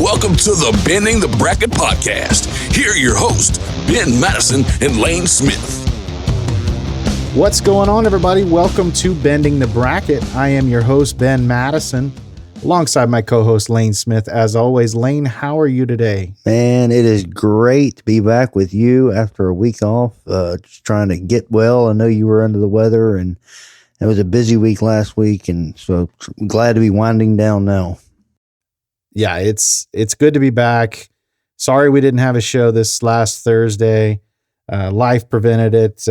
Welcome to the Bending the Bracket podcast. Here are your hosts, Ben Madison and Lane Smith. What's going on, everybody? Welcome to Bending the Bracket. I am your host, Ben Madison, alongside my co-host, Lane Smith. As always, Lane, how are you today? Man, it is great to be back with you after a week off, just trying to get well. I know you were under the weather, and it was a busy week last week, and so I'm glad to be winding down now. Yeah, it's good to be back. Sorry we didn't have a show this last Thursday. Life prevented it.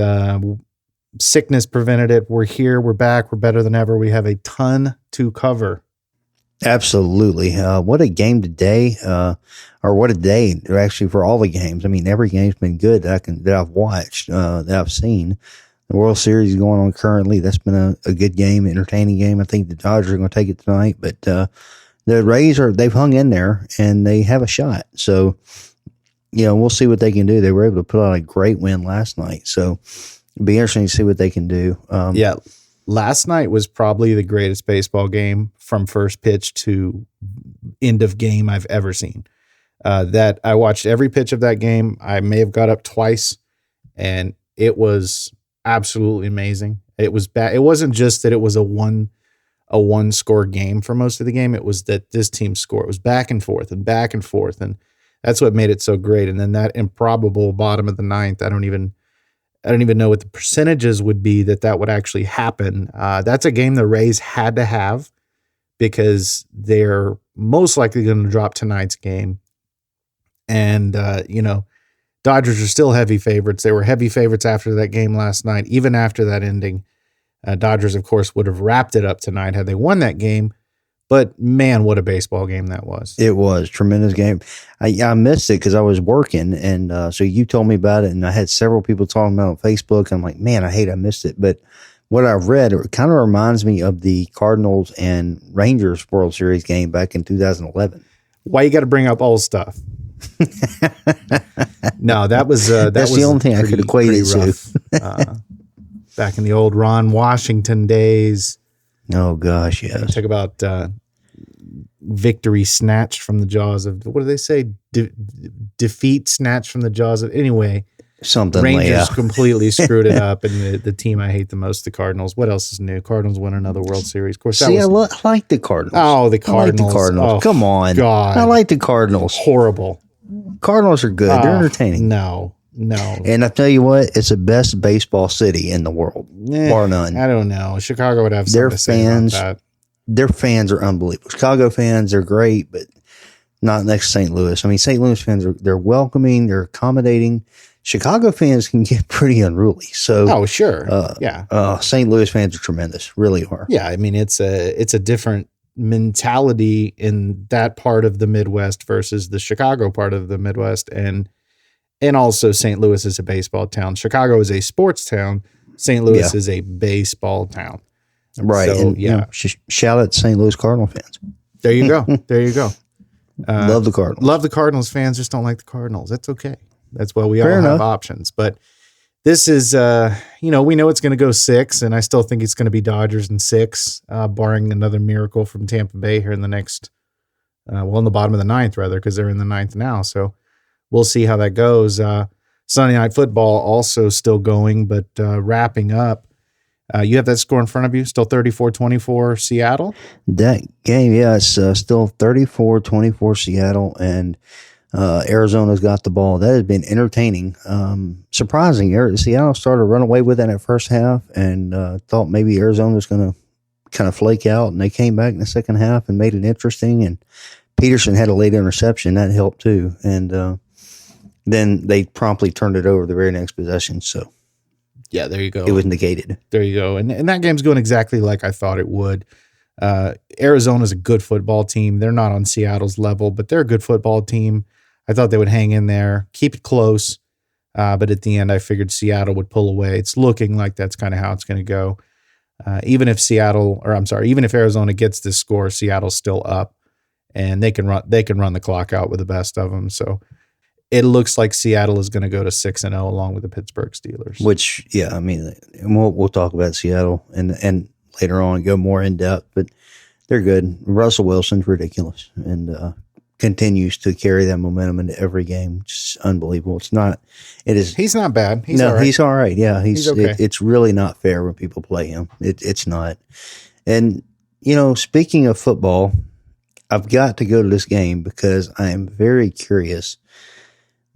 Sickness prevented it. We're here. We're back. We're better than ever. We have a ton to cover. Absolutely. What a game today, or what a day actually for all the games. I mean, every game's been good that I've watched, that I've seen. The World Series is going on currently. That's been a good game, entertaining game. I think the Dodgers are going to take it tonight, but the Rays they've hung in there and they have a shot. So, we'll see what they can do. They were able to put out a great win last night. So it'll be interesting to see what they can do. Last night was probably the greatest baseball game from first pitch to end of game I've ever seen. That I watched every pitch of that game. I may have got up twice, and it was absolutely amazing. It was bad. It wasn't just that it was a one score game for most of the game. It was that this team scored. It was back and forth, and that's what made it so great. And then that improbable bottom of the ninth, I don't even know what the percentages would be that would actually happen. That's a game the Rays had to have because they're most likely going to drop tonight's game. And, Dodgers are still heavy favorites. They were heavy favorites after that game last night, even after that ending. Dodgers, of course, would have wrapped it up tonight had they won that game. But, man, what a baseball game that was. It was a tremendous game. I missed it because I was working, and so you told me about it, and I had several people talking about it on Facebook. I'm like, man, I missed it. But what I've read, it kind of reminds me of the Cardinals and Rangers World Series game back in 2011. Why you got to bring up old stuff? No, that was that's the only thing I could equate it to. Back in the old Ron Washington days. Oh gosh, yes. Talk about victory snatched from the jaws of, what do they say? Defeat snatched from the jaws of, anyway. Something Rangers completely screwed it up, and the team I hate the most, the Cardinals. What else is new? Cardinals win another World Series. Of course, I like the Cardinals. Oh, the Cardinals. I like the Cardinals. Oh, come on. God. I like the Cardinals. Horrible. Cardinals are good. They're entertaining. No. And I tell you what, it's the best baseball city in the world, bar none. I don't know. Chicago would have something to say about that. Their fans are unbelievable. Chicago fans are great, but not next to St. Louis. I mean, St. Louis fans they're welcoming, they're accommodating. Chicago fans can get pretty unruly. So, sure. St. Louis fans are tremendous, really are. Yeah, I mean, it's a different mentality in that part of the Midwest versus the Chicago part of the Midwest, and also St. Louis is a baseball town. Chicago is a sports town. St. Louis is a baseball town. Right. So, and, shout out to St. Louis Cardinal fans. There you go. There you go. Love the Cardinals. Love the Cardinals. Fans just don't like the Cardinals. That's okay. That's why we Fair all enough. have options. But this is, we know it's going to go 6, and I still think it's going to be Dodgers in 6, barring another miracle from Tampa Bay here in the next, in the bottom of the ninth, rather, because they're in the ninth now. So we'll see how that goes. Sunday Night Football also still going, but wrapping up. You have that score in front of you, still 34-24 Seattle? That game, it's still 34-24 Seattle, and Arizona's got the ball. That has been entertaining. Surprising. Seattle started to run away with it in that first half, and thought maybe Arizona was going to kind of flake out, and they came back in the second half and made it interesting, and Peterson had a late interception. That helped too, and then they promptly turned it over the very next possession, so yeah, there you go. It was negated. There you go. And that game's going exactly like I thought it would. Arizona's a good football team. They're not on Seattle's level, but they're a good football team. I thought they would hang in there, keep it close. But at the end, I figured Seattle would pull away. It's looking like that's kind of how it's going to go. Even if Arizona gets this score, Seattle's still up, and they can run the clock out with the best of them. So it looks like Seattle is going to go to 6-0 along with the Pittsburgh Steelers. Which, I mean, we'll talk about Seattle and later on go more in depth, but they're good. Russell Wilson's ridiculous, and continues to carry that momentum into every game. Just unbelievable. It is. He's not bad. He's all right. Yeah. He's okay. It's really not fair when people play him. It's not. And, speaking of football, I've got to go to this game because I am very curious.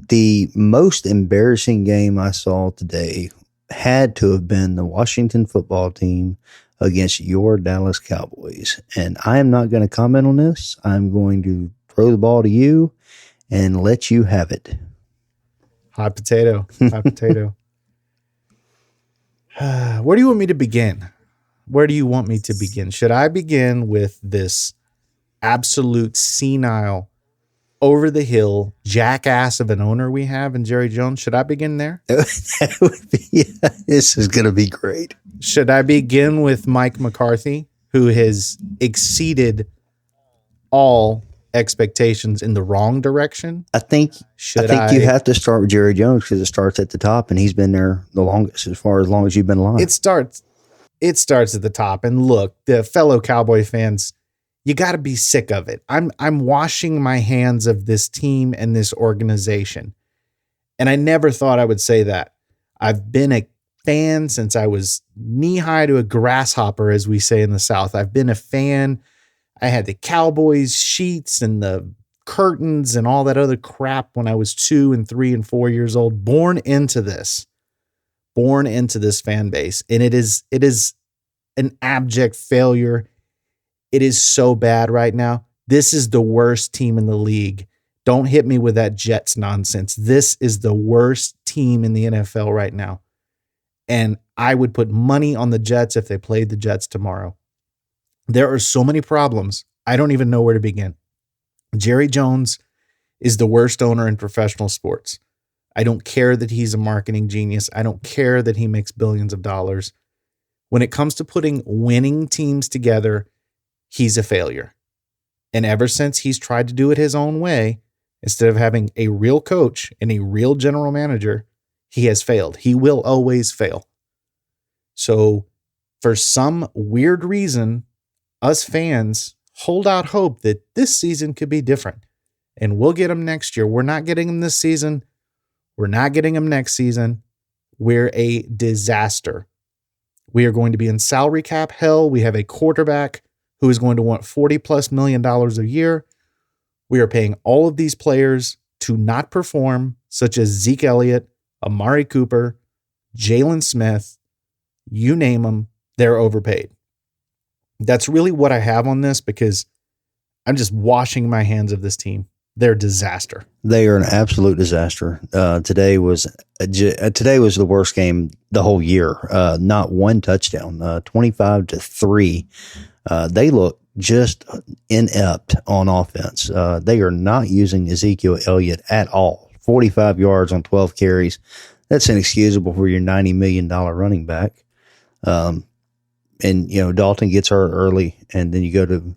The most embarrassing game I saw today had to have been the Washington football team against your Dallas Cowboys. And I am not going to comment on this. I'm going to throw the ball to you and let you have it. Hot potato. Hot potato. Where do you want me to begin? Should I begin with this absolute senile, over the hill jackass of an owner we have in Jerry Jones? Should I begin there? That would be, this is going to be great. Should I begin with Mike McCarthy, who has exceeded all expectations in the wrong direction? I think you have to start with Jerry Jones because it starts at the top, and he's been there the longest, as long as you've been alive. It starts at the top. And look, the fellow Cowboy fans, you got to be sick of it. I'm washing my hands of this team and this organization. And I never thought I would say that. I've been a fan since I was knee-high to a grasshopper, as we say in the South. I've been a fan. I had the Cowboys sheets and the curtains and all that other crap when I was 2 and 3 and 4 years old, born into this fan base. And it is an abject failure. It is so bad right now. This is the worst team in the league. Don't hit me with that Jets nonsense. This is the worst team in the NFL right now. And I would put money on the Jets if they played the Jets tomorrow. There are so many problems. I don't even know where to begin. Jerry Jones is the worst owner in professional sports. I don't care that he's a marketing genius. I don't care that he makes billions of dollars. When it comes to putting winning teams together, he's a failure. And ever since he's tried to do it his own way, instead of having a real coach and a real general manager, he has failed. He will always fail. So for some weird reason, us fans hold out hope that this season could be different. And we'll get him next year. We're not getting him this season. We're not getting him next season. We're a disaster. We are going to be in salary cap hell. We have a quarterback who is going to want $40+ million a year. We are paying all of these players to not perform, such as Zeke Elliott, Amari Cooper, Jalen Smith, you name them, they're overpaid. That's really what I have on this because I'm just washing my hands of this team. They're a disaster. They are an absolute disaster. Today was the worst game the whole year. Not one touchdown, 25-3. They look just inept on offense. They are not using Ezekiel Elliott at all. 45 yards on 12 carries. That's inexcusable for your $90 million running back. And, Dalton gets hurt early, and then you go to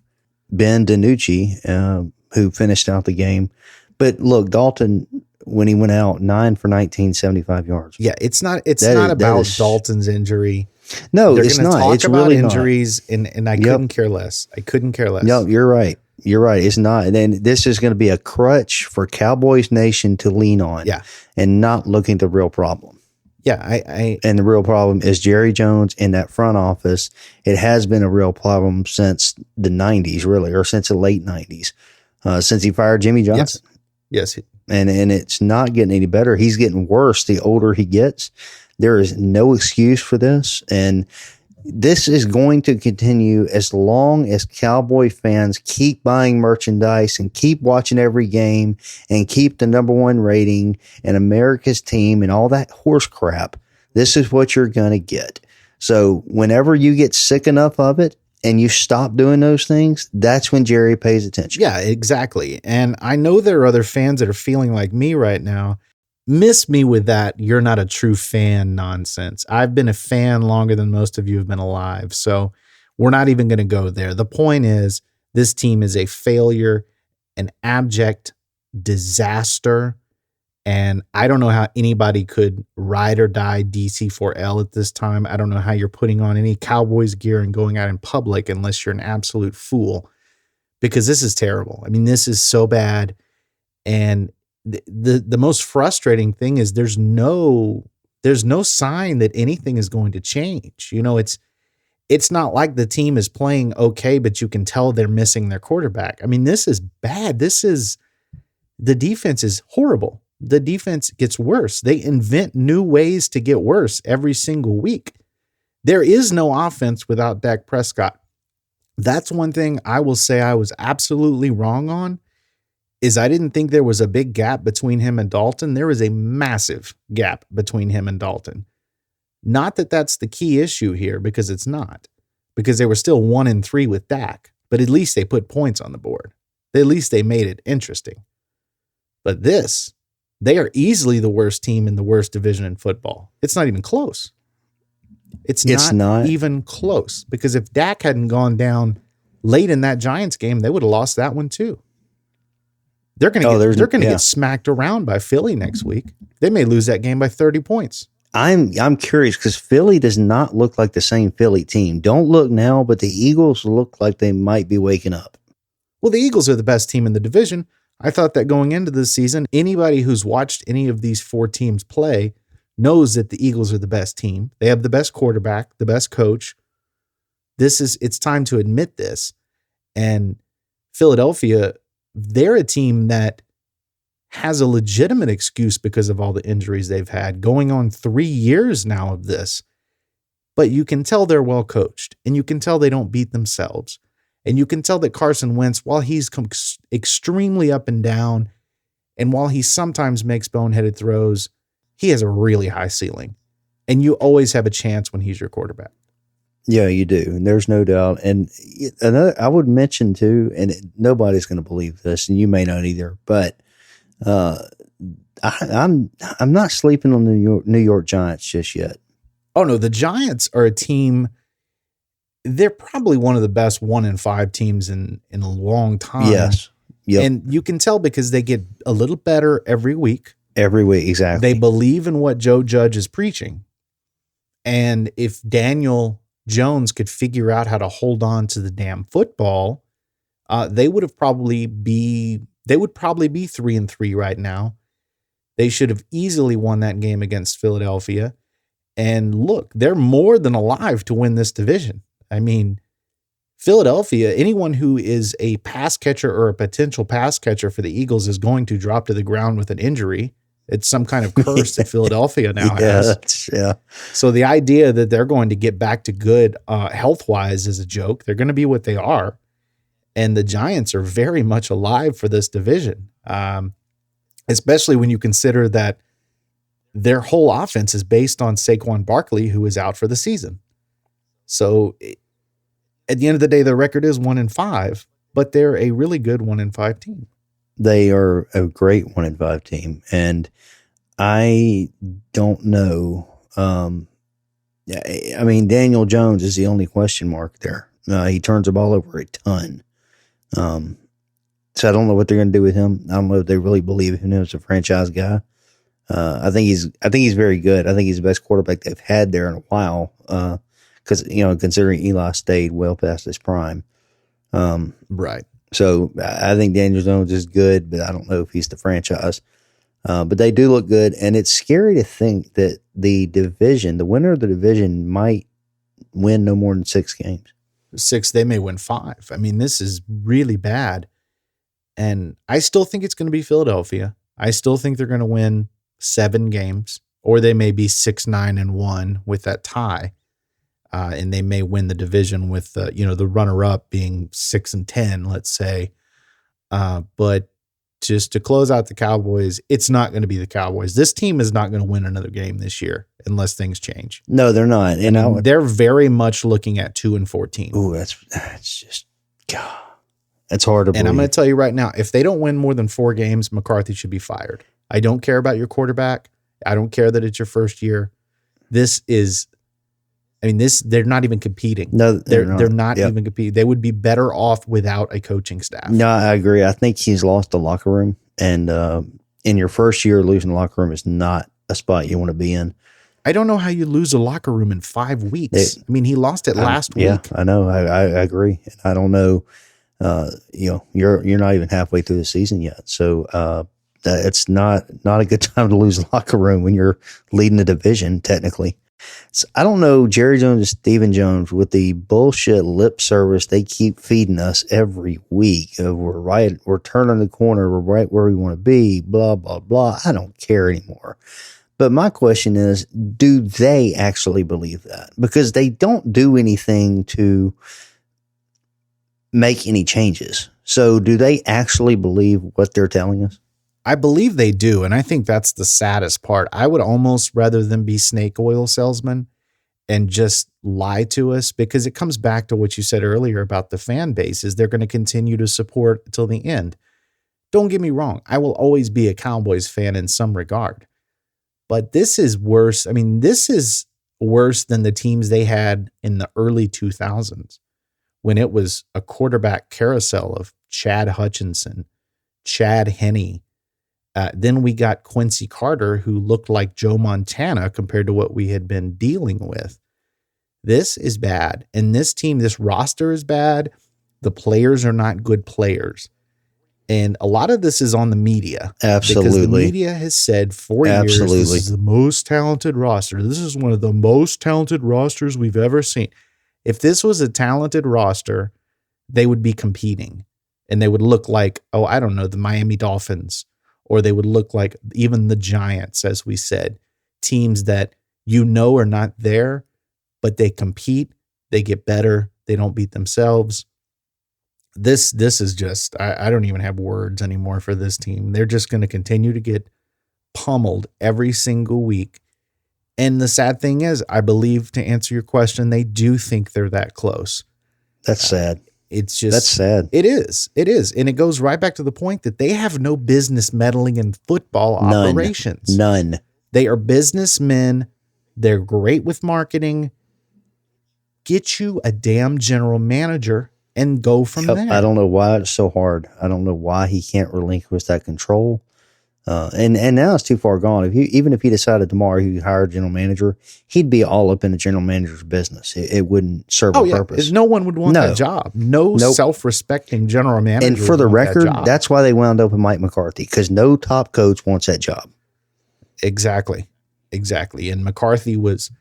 Ben DiNucci, who finished out the game. But look, Dalton, when he went out, 9 for 19, 75 yards. Yeah, it's not about Dalton's injury. No, it's not. It's really injuries, and I couldn't care less. No, you're right. It's not. And then this is going to be a crutch for Cowboys Nation to lean on. Yeah. And not looking at the real problem. Yeah, and the real problem is Jerry Jones in that front office. It has been a real problem since the 90s, really, or since the late 90s, since he fired Jimmy Johnson. Yes. And it's not getting any better. He's getting worse the older he gets. There is no excuse for this. And this is going to continue as long as Cowboy fans keep buying merchandise and keep watching every game and keep the #1 rating and America's team and all that horse crap. This is what you're going to get. So whenever you get sick enough of it and you stop doing those things, that's when Jerry pays attention. Yeah, exactly. And I know there are other fans that are feeling like me right now. Miss me with that "you're not a true fan" nonsense. I've been a fan longer than most of you have been alive, so we're not even going to go there. The point is, this team is a failure, an abject disaster, and I don't know how anybody could ride or die DC4L at this time. I don't know how you're putting on any Cowboys gear and going out in public unless you're an absolute fool. because this is terrible. I mean, this is so bad. And the most frustrating thing is there's no sign that anything is going to change. You know, it's not like the team is playing okay, but you can tell they're missing their quarterback. I mean, this is bad. The defense is horrible. The defense gets worse. They invent new ways to get worse every single week. There is no offense without Dak Prescott. That's one thing I will say I was absolutely wrong on, is I didn't think there was a big gap between him and Dalton. There is a massive gap between him and Dalton. Not that that's the key issue here, because it's not, because they were still 1-3 with Dak, but at least they put points on the board. At least they made it interesting. But they are easily the worst team in the worst division in football. It's not even close. It's not even close, because if Dak hadn't gone down late in that Giants game, they would have lost that one too. They're going to get smacked around by Philly next week. They may lose that game by 30 points. I'm curious, because Philly does not look like the same Philly team. Don't look now, but the Eagles look like they might be waking up. Well, the Eagles are the best team in the division. I thought that going into the season, anybody who's watched any of these four teams play knows that the Eagles are the best team. They have the best quarterback, the best coach. It's time to admit this. And Philadelphia, they're a team that has a legitimate excuse because of all the injuries they've had, going on 3 years now of this. But you can tell they're well coached, and you can tell they don't beat themselves. And you can tell that Carson Wentz, while he's extremely up and down, and while he sometimes makes boneheaded throws, he has a really high ceiling. And you always have a chance when he's your quarterback. Yeah, you do. And there's no doubt. And another, I would mention too, and nobody's going to believe this, and you may not either, but I'm not sleeping on the New York Giants just yet. Oh no, the Giants are a team. They're probably one of the best 1-5 teams in a long time. Yes. Yep. And you can tell because they get a little better every week. Every week, exactly. They believe in what Joe Judge is preaching. And if Daniel Jones could figure out how to hold on to the damn football, they would probably be 3-3 right now. They should have easily won that game against Philadelphia. And look, they're more than alive to win this division. I mean, Philadelphia, anyone who is a pass catcher or a potential pass catcher for the Eagles is going to drop to the ground with an injury. It's some kind of curse that Philadelphia now has. Yeah. So the idea that they're going to get back to good health-wise is a joke. They're going to be what they are. And the Giants are very much alive for this division, especially when you consider that their whole offense is based on Saquon Barkley, who is out for the season. So at the end of the day, their record is 1-5, but they're a really good 1-5 team. They are a great 1-5 team. And I don't know. I mean, Daniel Jones is the only question mark there. He turns the ball over a ton. So I don't know what they're going to do with him. I don't know if they really believe in him as a franchise guy. I think he's very good. I think he's the best quarterback they've had there in a while. Because, considering Eli stayed well past his prime. Right. So I think Daniel Jones is good, but I don't know if he's the franchise. But they do look good. And it's scary to think that the winner of the division might win no more than 6 games. 6, they may win 5. I mean, this is really bad. And I still think it's going to be Philadelphia. I still think they're going to win 7 games, or they may be 6-9-1 with that tie. And they may win the division with, the runner-up being 6-10, let's say. But just to close out the Cowboys, it's not going to be the Cowboys. This team is not going to win another game this year unless things change. No, they're not. And they're very much looking at 2-14. Ooh, that's just, God, that's hard to believe. And I'm going to tell you right now, if they don't win more than 4 games, McCarthy should be fired. I don't care about your quarterback. I don't care that it's your first year. They're not even competing. No, they're not even competing. They would be better off without a coaching staff. No, I agree. I think he's lost the locker room, and in your first year, losing the locker room is not a spot you want to be in. I don't know how you lose a locker room in 5 weeks. He lost it last week. Yeah, I know. I agree. I don't know. You're not even halfway through the season yet. So, it's not a good time to lose the locker room when you're leading the division, technically. So I don't know, Jerry Jones and Stephen Jones, with the bullshit lip service they keep feeding us every week. We're turning the corner. We're right where we want to be, blah, blah, blah. I don't care anymore. But my question is, do they actually believe that? Because they don't do anything to make any changes. So do they actually believe what they're telling us? I believe they do. And I think that's the saddest part. I would almost rather them be snake oil salesmen and just lie to us, because it comes back to what you said earlier about the fan base is they're going to continue to support till the end. Don't get me wrong. I will always be a Cowboys fan in some regard, but this is worse. I mean, this is worse than the teams they had in the early 2000s when it was a quarterback carousel of Chad Hutchinson, Chad Henne. Then we got Quincy Carter, who looked like Joe Montana compared to what we had been dealing with. This is bad. And this team, this roster is bad. The players are not good players. And a lot of this is on the media. Absolutely. Because the media has said for years, this is the most talented roster. This is one of the most talented rosters we've ever seen. If this was a talented roster, they would be competing. And they would look like, I don't know, the Miami Dolphins. Or they would look like even the Giants, as we said, teams that are not there, but they compete, they get better, they don't beat themselves. This is just, I don't even have words anymore for this team. They're just going to continue to get pummeled every single week. And the sad thing is, I believe, to answer your question, they do think they're that close. That's sad. It's just, that's sad. It is. And it goes right back to the point that they have no business meddling in football operations. None. They are businessmen. They're great with marketing. Get you a damn general manager and go from there. I don't know why it's so hard. I don't know why he can't relinquish that control. And now it's too far gone. Even if he decided tomorrow he hired a general manager, he'd be all up in the general manager's business. It wouldn't serve a purpose. No one would want that job. Nope. Self-respecting general manager. And for the record, that's why they wound up with Mike McCarthy, because no top coach wants that job. Exactly. And McCarthy was,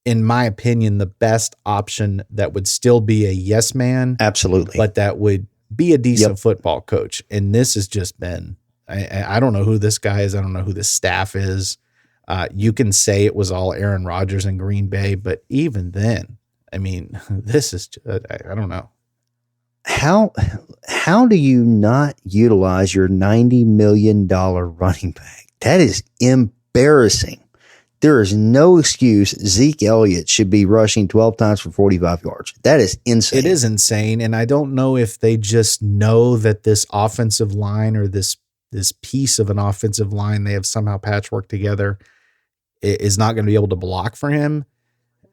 in my opinion, the best option that would still be a yes man. Absolutely. But that would be a decent football coach. And this has just been, I don't know who this guy is. I don't know who this staff is. You can say it was all Aaron Rodgers in Green Bay, but even then, I mean, this is, I don't know. How do you not utilize your $90 million running back? That is embarrassing. There is no excuse Zeke Elliott should be rushing 12 times for 45 yards. That is insane. It is insane. And I don't know if they just know that this offensive line or this piece of an offensive line they have somehow patchworked together is not going to be able to block for him.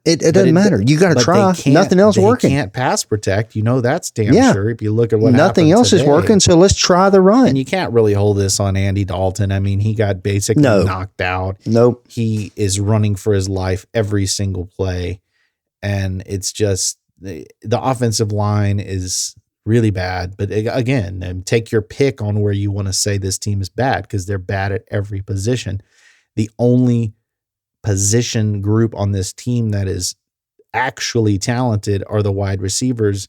It doesn't matter. You got to try. Nothing else working. They can't pass protect. That's damn sure. If you look at what nothing else today, is working, so let's try the run. And you can't really hold this on Andy Dalton. I mean, he got basically knocked out. Nope. He is running for his life every single play. And it's just the offensive line is really bad. But again, take your pick on where you want to say this team is bad, because they're bad at every position. The only position group on this team that is actually talented are the wide receivers.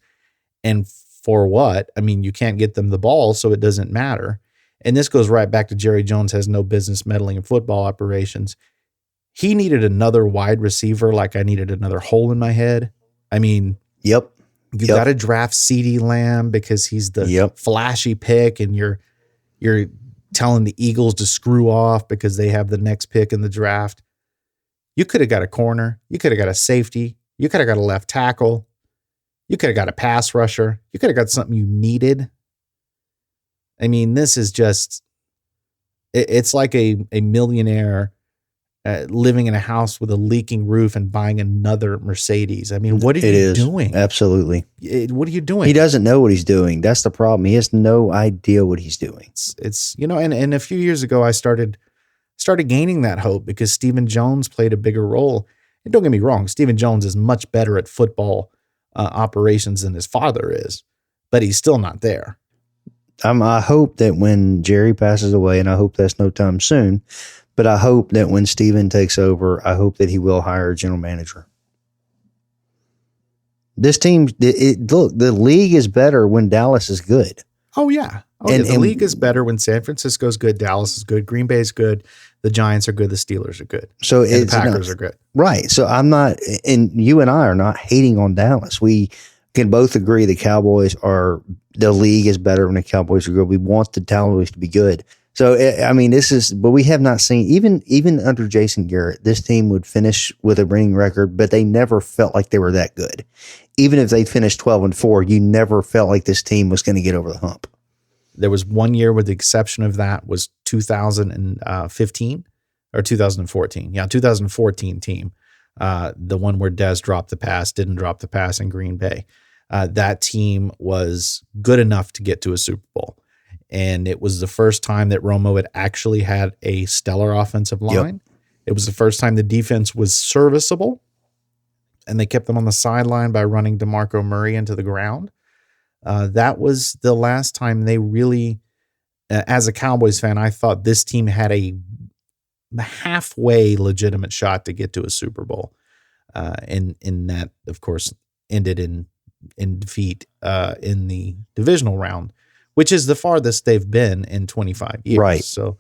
And for what? I mean, you can't get them the ball, so it doesn't matter. And this goes right back to Jerry Jones has no business meddling in football operations. He needed another wide receiver like I needed another hole in my head. I mean, you got to draft CeeDee Lamb because he's the flashy pick, and you're telling the Eagles to screw off because they have the next pick in the draft. You could have got a corner. You could have got a safety. You could have got a left tackle. You could have got a pass rusher. You could have got something you needed. I mean, this is just, it's like a millionaire living in a house with a leaking roof and buying another Mercedes. I mean, what are you doing? Absolutely. What are you doing? He doesn't know what he's doing. That's the problem. He has no idea what he's doing. It's and a few years ago, I started gaining that hope because Stephen Jones played a bigger role. And don't get me wrong, Stephen Jones is much better at football operations than his father is. but he's still not there. I hope that when Jerry passes away, and I hope that's no time soon, but I hope that when Steven takes over, I hope that he will hire a general manager. This team, look, the league is better when Dallas is good. Oh, yeah. The league is better when San Francisco's good, Dallas is good, Green Bay's good, the Giants are good, the Steelers are good, so and the Packers are good. Right. So I'm not, and you and I are not hating on Dallas. We can both agree the the league is better when the Cowboys are good. We want the Cowboys to be good. So, I mean, but we have not seen, even under Jason Garrett, this team would finish with a winning record, but they never felt like they were that good. Even if they finished 12-4, you never felt like this team was going to get over the hump. There was one year where the exception of that was 2015 or 2014. Yeah, 2014 team. The one where Dez didn't drop the pass in Green Bay. That team was good enough to get to a Super Bowl. And it was the first time that Romo had actually had a stellar offensive line. Yep. It was the first time the defense was serviceable. And they kept them on the sideline by running DeMarco Murray into the ground. That was the last time they really, as a Cowboys fan, I thought this team had a halfway legitimate shot to get to a Super Bowl. And that, of course, ended in defeat in the divisional round, which is the farthest they've been in 25 years. Right. So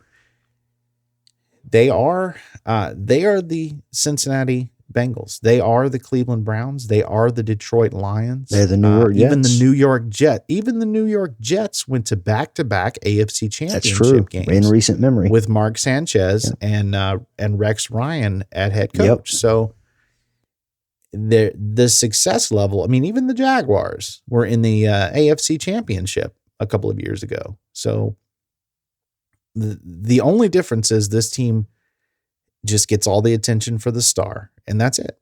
they are the Cincinnati Bengals. They are the Cleveland Browns. They are the Detroit Lions. They're the New York Jets. Even the New York Jets went to back-to-back AFC Championship games in recent memory with Mark Sanchez and Rex Ryan at head coach. Yep. So the success level. I mean, even the Jaguars were in the AFC Championship a couple of years ago. So the only difference is this team just gets all the attention for the star, and that's it.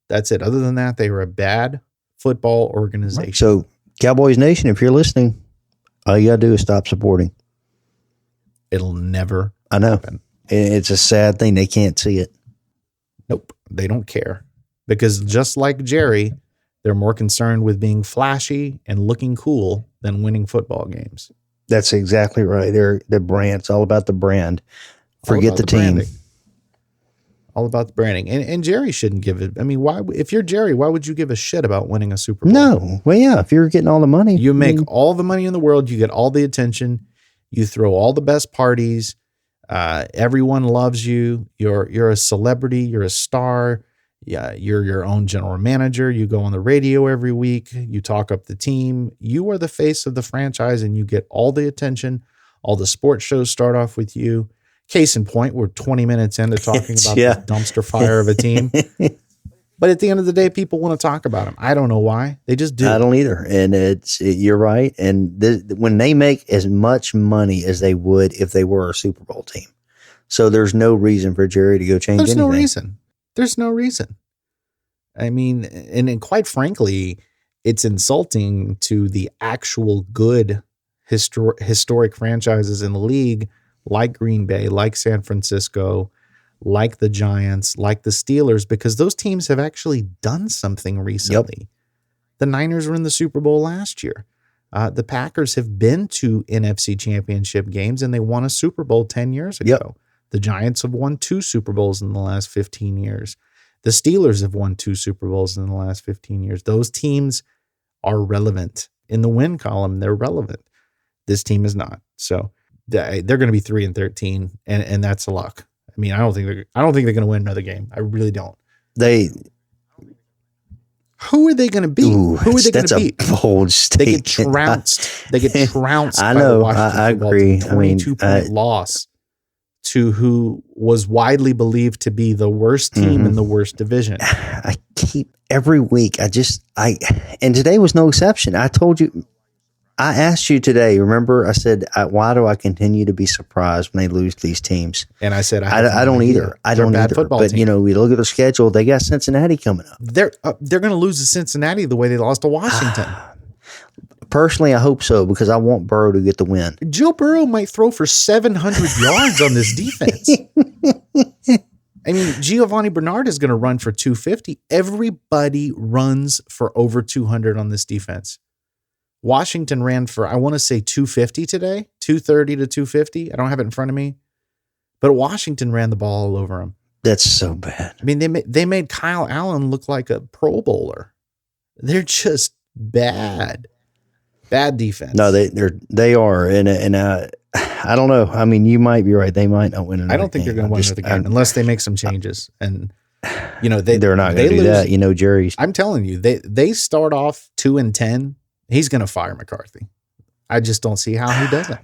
That's it. Other than that, they were a bad football organization. Right. So, Cowboys Nation, if you're listening, all you got to do is stop supporting. It'll never happen. It's a sad thing. They can't see it. Nope. They don't care. Because just like Jerry, they're more concerned with being flashy and looking cool than winning football games. That's exactly right. They're the brand. It's all about the brand. Forget the team. Branding. All about the branding. And Jerry shouldn't give it. I mean, why? If you're Jerry, why would you give a shit about winning a Super Bowl? No. Well, yeah, if you're getting all the money. You make all the money in the world. You get all the attention. You throw all the best parties. Everyone loves you. You're a celebrity. You're a star. Yeah, you're your own general manager. You go on the radio every week. You talk up the team. You are the face of the franchise, and you get all the attention. All the sports shows start off with you. Case in point, we're 20 minutes into talking about this dumpster fire of a team. But at the end of the day, people want to talk about them. I don't know why. They just do. I don't either. And you're right. And when they make as much money as they would if they were a Super Bowl team. So there's no reason for Jerry to go change anything. There's no reason. I mean, and quite frankly, it's insulting to the actual good historic franchises in the league, like Green Bay, like San Francisco, like the Giants, like the Steelers, because those teams have actually done something recently. Yep. The Niners were in the Super Bowl last year. The Packers have been to NFC Championship games, and they won a Super Bowl 10 years ago. Yep. The Giants have won 2 Super Bowls in the last 15 years. The Steelers have won 2 Super Bowls in the last 15 years. Those teams are relevant. In the win column, they're relevant. This team is not. So they're going to be 3-13, and that's a luck. I mean, I don't think they're going to win another game. I really don't. Who are they going to beat? Who are they going to beat? That's a bold statement. They get trounced. I know. I agree. 22-point loss to who was widely believed to be the worst team in the worst division. I keep every week. And today was no exception. I told you. I asked you today, remember, I said, why do I continue to be surprised when they lose these teams? And I said, I don't either. I don't either. But, team. We look at their schedule. They got Cincinnati coming up. They're going to lose to Cincinnati the way they lost to Washington. Personally, I hope so, because I want Burrow to get the win. Joe Burrow might throw for 700 yards on this defense. I mean, Giovanni Bernard is going to run for 250. Everybody runs for over 200 on this defense. Washington ran for, I want to say 250 today, 230 to 250. I don't have it in front of me, but Washington ran the ball all over them. That's so bad. I mean, they made Kyle Allen look like a Pro Bowler. They're just bad defense. No, they are, and I don't know. I mean, you might be right. They might not win another I don't think game. they're going to win another game unless they make some changes. And they're not going to do that. Jerry's. I'm telling you, they start off 2-10. He's going to fire McCarthy. I just don't see how he doesn't.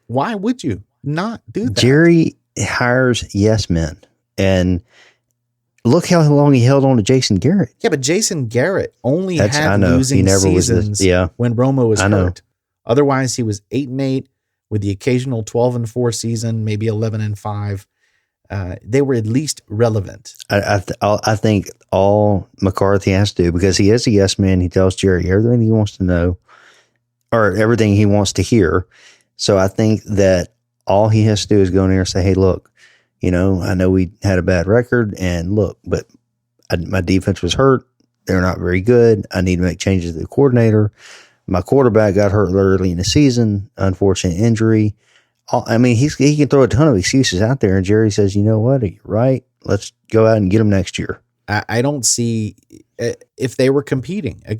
Why would you not do that? Jerry hires yes men, and look how long he held on to Jason Garrett. Yeah, but Jason Garrett only had losing seasons when Romo was hurt. Otherwise, he was 8-8 with the occasional 12-4 season, maybe 11-5. They were at least relevant. I think all McCarthy has to do, because he is a yes man. He tells Jerry everything he wants to know or everything he wants to hear. So I think that all he has to do is go in there and say, hey, look, I know we had a bad record, and look, but my defense was hurt. They're not very good. I need to make changes to the coordinator. My quarterback got hurt early in the season, unfortunate injury. I mean, he can throw a ton of excuses out there, and Jerry says, you know what, you're right. Let's go out and get him next year. I don't see, if they were competing, they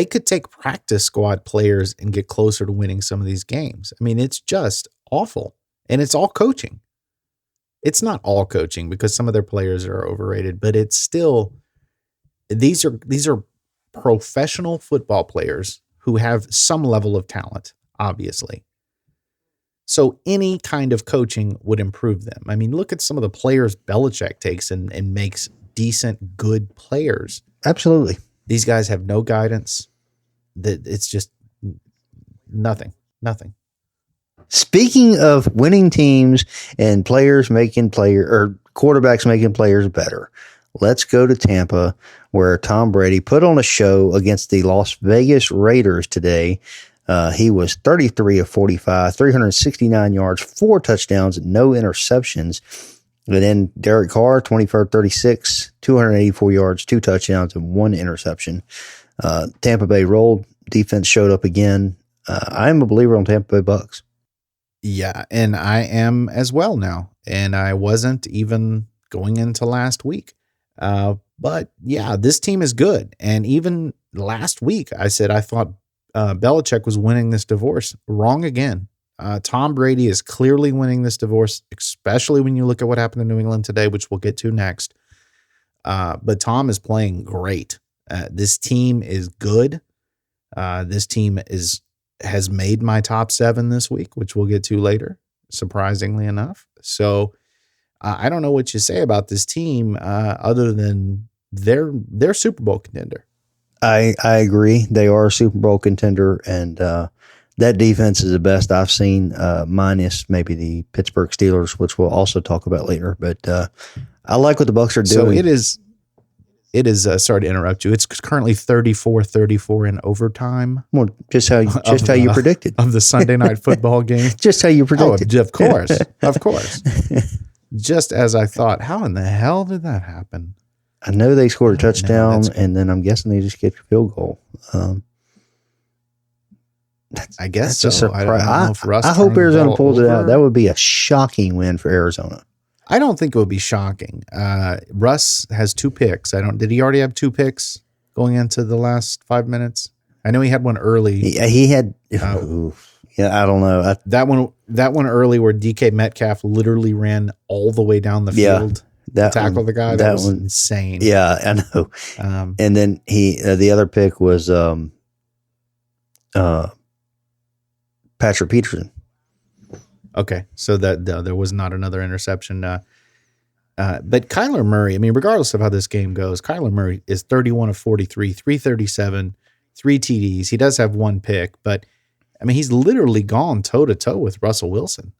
could take practice squad players and get closer to winning some of these games. I mean, it's just awful. And it's all coaching. It's not all coaching because some of their players are overrated, but it's still, these are professional football players who have some level of talent, obviously. So any kind of coaching would improve them. I mean, look at some of the players Belichick takes and makes decent, good players. Absolutely. These guys have no guidance. It's just nothing. Speaking of winning teams and quarterbacks making players better, let's go to Tampa, where Tom Brady put on a show against the Las Vegas Raiders today. He was 33 of 45, 369 yards, 4 touchdowns, no interceptions. And then Derek Carr, 24 of 36, 284 yards, 2 touchdowns, and 1 interception. Tampa Bay rolled. Defense showed up again. I am a believer on Tampa Bay Bucks. Yeah, and I am as well now. And I wasn't even going into last week. But yeah, this team is good. And even last week, I said I thought Belichick was winning this divorce. Wrong again. Tom Brady is clearly winning this divorce, especially when you look at what happened in New England today, which we'll get to next. But Tom is playing great. This team is good. This team has made my top 7 this week, which we'll get to later, surprisingly enough. So I don't know what you say about this team other than they're Super Bowl contender. I agree. They are a Super Bowl contender, and that defense is the best I've seen, minus maybe the Pittsburgh Steelers, which we'll also talk about later. But I like what the Bucs are doing. So it is, sorry to interrupt you. It's currently 34-34 in overtime. Well, just how you predicted. Of the Sunday night football game. Just how you predicted. Oh, of course. Just as I thought. How in the hell did that happen? I know they scored a touchdown, and then I'm guessing they just kicked a field goal. I guess that's so. I don't know if Russ I hope Arizona pulls it out. That would be a shocking win for Arizona. I don't think it would be shocking. Russ has 2 picks. Did he already have 2 picks going into the last 5 minutes? I know he had one early. Yeah, he had. I don't know. That one early where DK Metcalf literally ran all the way down the field to tackle the guy. That was insane. Yeah, I know. And then the other pick was Patrick Peterson. Okay, so that there was not another interception. But Kyler Murray, I mean, regardless of how this game goes, Kyler Murray is 31 of 43, 337, 3 TDs. He does have 1 pick, but I mean, he's literally gone toe-to-toe with Russell Wilson.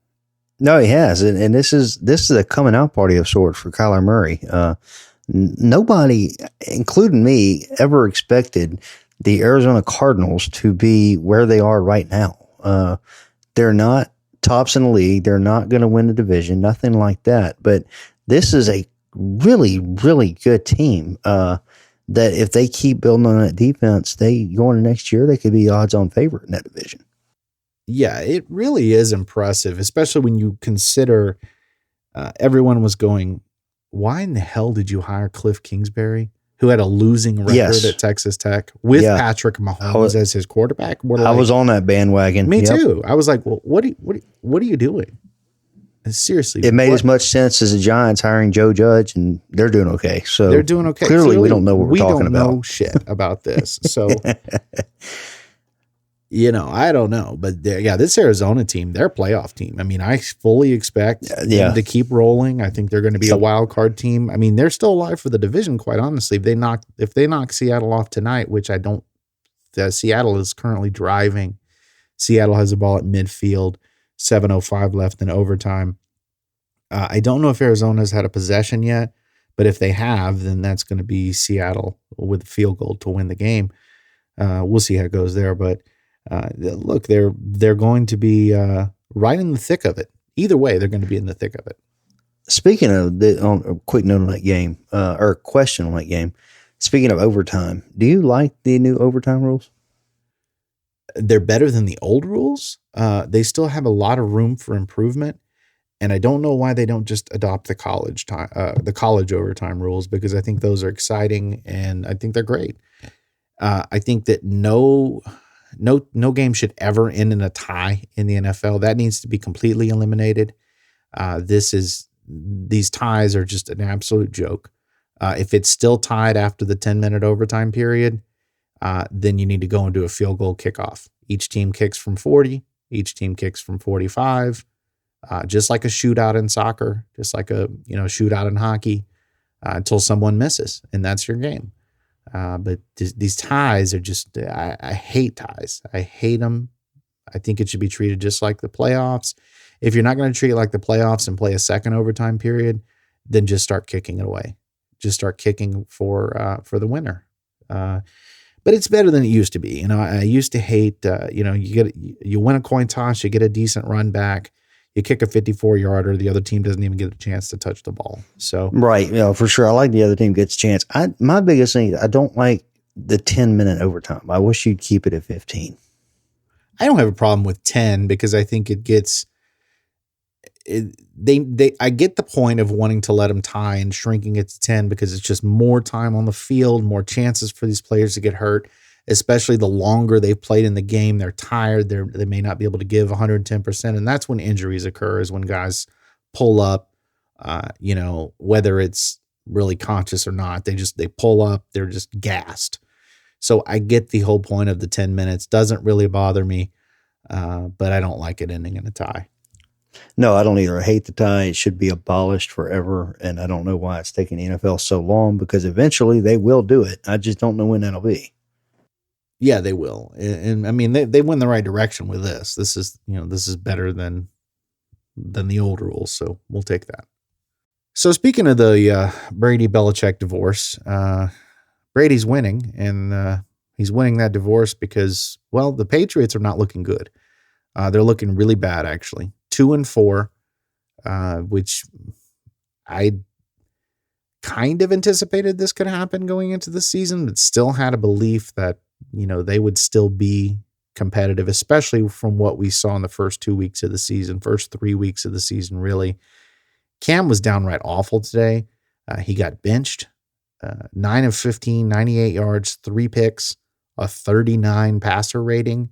No, he has. And this is a coming out party of sorts for Kyler Murray. Nobody, including me, ever expected the Arizona Cardinals to be where they are right now. They're not tops in the league. They're not going to win the division, nothing like that. But this is a really, really good team. that if they keep building on that defense, they going into next year, they could be odds-on favorite in that division. Yeah, it really is impressive, especially when you consider everyone was going, why in the hell did you hire Cliff Kingsbury, who had a losing record at Texas Tech with Patrick Mahomes as his quarterback? I was on that bandwagon. Me too. I was like, well, what are you doing? And seriously, it made as much sense as the Giants hiring Joe Judge, and they're doing okay. So they're doing okay. Clearly we don't know what we're talking about. We don't know shit about this. So, I don't know. But this Arizona team, they're a playoff team. I mean, I fully expect them to keep rolling. I think they're going to be a wild card team. I mean, they're still alive for the division, quite honestly. If they knock Seattle off tonight, which I don't, Seattle is currently driving. Seattle has the ball at midfield, 7:05 left in overtime. I don't know if Arizona's had a possession yet, but if they have, then that's going to be Seattle with a field goal to win the game. We'll see how it goes there, but look, they're going to be right in the thick of it. Either way, they're going to be in the thick of it. Speaking of on a quick note on that game, or a question on that game. Speaking of overtime, do you like the new overtime rules? They're better than the old rules. They still have a lot of room for improvement. And I don't know why they don't just adopt the college overtime rules, because I think those are exciting and I think they're great. I think that no game should ever end in a tie in the NFL. That needs to be completely eliminated. These ties are just an absolute joke. If it's still tied after the 10-minute overtime period, then you need to go and do a field goal kickoff. Each team kicks from 40. Each team kicks from 45. Just like a shootout in soccer, just like a shootout in hockey, until someone misses, and that's your game. But these ties are just, I hate ties. I hate them. I think it should be treated just like the playoffs. If you're not going to treat it like the playoffs and play a second overtime period, then just start kicking it away. Just start kicking for the winner. But it's better than it used to be. I used to hate, you win a coin toss, you get a decent run back. You kick a 54-yarder, the other team doesn't even get a chance to touch the ball. So right, for sure. I like the other team gets a chance. My biggest thing, I don't like the 10-minute overtime. I wish you'd keep it at 15. I don't have a problem with 10 because I think it gets I get the point of wanting to let them tie and shrinking it to 10 because it's just more time on the field, more chances for these players to get hurt. Especially the longer they've played in the game, they're tired. They may not be able to give 110%. And that's when injuries occur, is when guys pull up, whether it's really conscious or not, they pull up, they're just gassed. So I get the whole point of the 10 minutes. Doesn't really bother me, but I don't like it ending in a tie. No, I don't either. I hate the tie. It should be abolished forever. And I don't know why it's taking the NFL so long, because eventually they will do it. I just don't know when that'll be. Yeah, they will. And I mean, they went in the right direction with this. This is better than the old rules. So we'll take that. So speaking of the Brady Belichick divorce, Brady's winning, and he's winning that divorce because, well, the Patriots are not looking good. They're looking really bad, actually. 2-4, which I kind of anticipated this could happen going into the season, but still had a belief that they would still be competitive, especially from what we saw in the first 2 weeks of the season, first 3 weeks of the season, really. Cam was downright awful today. He got benched, 9 of 15, 98 yards, 3 picks, a 39 passer rating.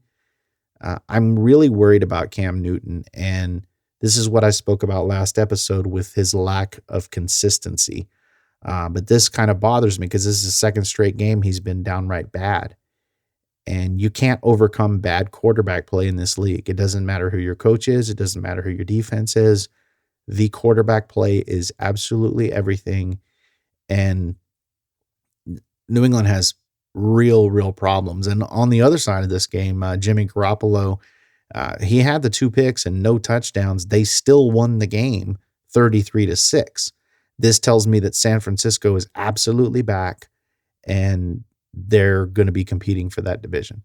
I'm really worried about Cam Newton, and this is what I spoke about last episode with his lack of consistency. But this kind of bothers me because this is the second straight game he's been downright bad. And you can't overcome bad quarterback play in this league. It doesn't matter who your coach is. It doesn't matter who your defense is. The quarterback play is absolutely everything. And New England has real problems. And on the other side of this game, Jimmy Garoppolo, he had the 2 picks and no touchdowns. They still won the game 33-6. This tells me that San Francisco is absolutely back, and they're going to be competing for that division.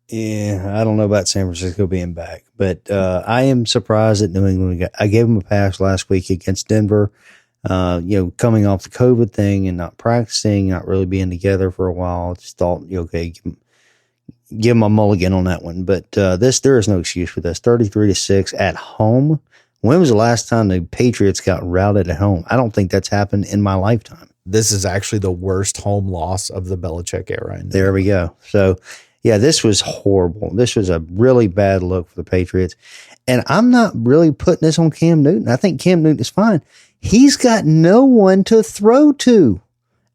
Yeah, I don't know about San Francisco being back, but I am surprised that New England I gave them a pass last week against Denver. Coming off the COVID thing and not practicing, not really being together for a while. Just thought, okay, give him a mulligan on that one. But there is no excuse for this. 33-6 at home. When was the last time the Patriots got routed at home? I don't think that's happened in my lifetime. This is actually the worst home loss of the Belichick era. There we go. So, yeah, this was horrible. This was a really bad look for the Patriots. And I'm not really putting this on Cam Newton. I think Cam Newton is fine. He's got no one to throw to.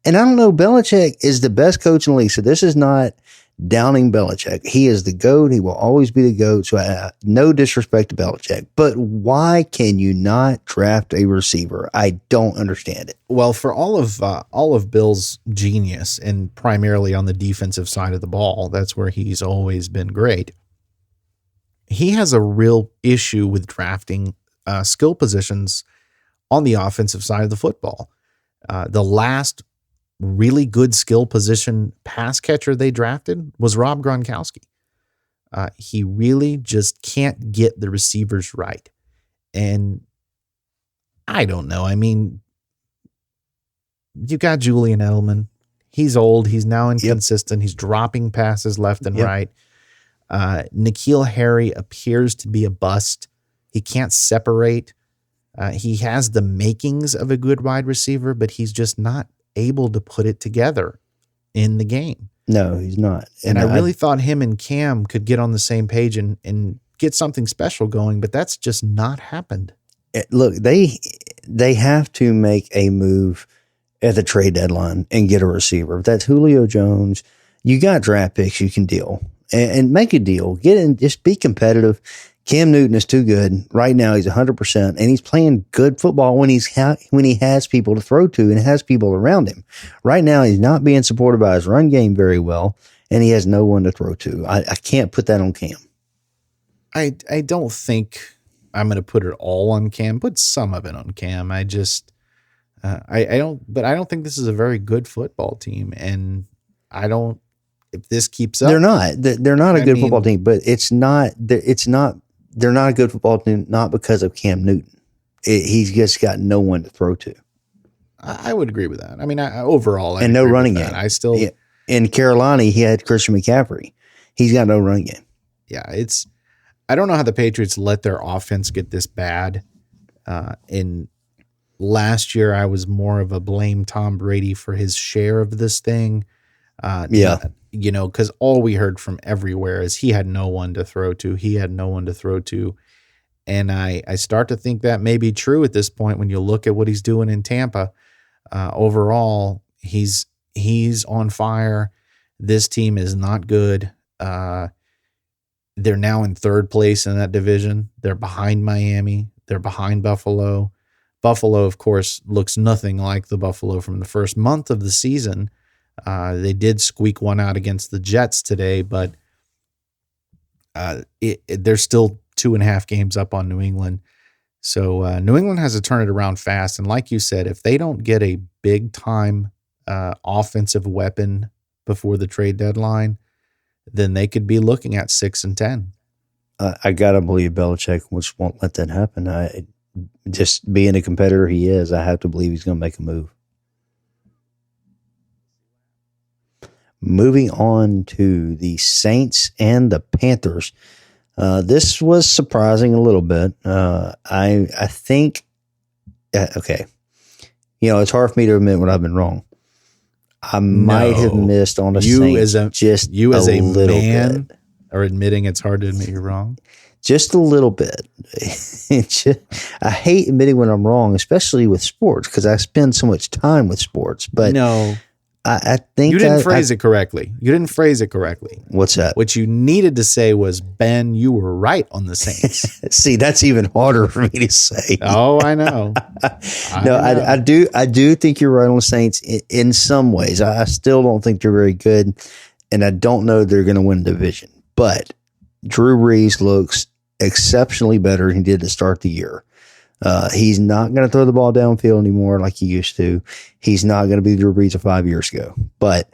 And I don't know, Belichick is the best coach in the league. So this is not downing Belichick. He is the GOAT. He will always be the GOAT. So no disrespect to Belichick. But why can you not draft a receiver? I don't understand it. Well, for all of Bill's genius, and primarily on the defensive side of the ball, that's where he's always been great. He has a real issue with drafting skill positions on the offensive side of the football. The last really good skill position pass catcher they drafted was Rob Gronkowski. He really just can't get the receivers right. And I don't know. I mean, you got Julian Edelman. He's old. He's now inconsistent. Yep. He's dropping passes left and right. N'Keal Harry appears to be a bust. He can't separate. He has the makings of a good wide receiver, but he's just not able to put it together in the game. No, he's not. And I really thought him and Cam could get on the same page and get something special going, but that's just not happened. Look, they have to make a move at the trade deadline and get a receiver. If that's Julio Jones, you got draft picks you can deal and make a deal. Get in, just be competitive. Cam Newton is too good. Right now, he's 100%, and he's playing good football when he has people to throw to and has people around him. Right now, he's not being supported by his run game very well, and he has no one to throw to. I can't put that on Cam. I don't think I'm going to put it all on Cam. Put some of it on Cam. I don't think this is a very good football team, and I don't. If this keeps up, they're not a good football team, but it's not. They're not a good football team, not because of Cam Newton. He's just got no one to throw to. I would agree with that. I mean, overall, and no running game. I still in Carolina, he had Christian McCaffrey. He's got no running game. Yeah, I don't know how the Patriots let their offense get this bad. In last year, I was more of a blame Tom Brady for his share of this thing. Because all we heard from everywhere is he had no one to throw to. He had no one to throw to. And I start to think that may be true at this point when you look at what he's doing in Tampa. Overall, he's on fire. This team is not good. They're now in third place in that division. They're behind Miami. They're behind Buffalo. Buffalo, of course, looks nothing like the Buffalo from the first month of the season. They did squeak one out against the Jets today, but they're still 2.5 games up on New England. So New England has to turn it around fast. And like you said, if they don't get a big time offensive weapon before the trade deadline, then they could be looking at 6-10. I gotta believe Belichick won't let that happen. Just being a competitor he is, I have to believe he's going to make a move. Moving on to the Saints and the Panthers. This was surprising a little bit. I think, okay. It's hard for me to admit when I've been wrong. I might have missed on the Saints as a little man bit. Are admitting it's hard to admit you're wrong? Just a little bit. I hate admitting when I'm wrong, especially with sports, because I spend so much time with sports. But no. I think you didn't phrase it correctly. You didn't phrase it correctly. What's that? What you needed to say was, Ben, you were right on the Saints. See, that's even harder for me to say. Oh, I know. I do think you're right on the Saints in some ways. I still don't think they're very good, and I don't know they're going to win the division. But Drew Brees looks exceptionally better than he did to start the year. He's not going to throw the ball downfield anymore like he used to. He's not going to be Drew Brees of 5 years ago, but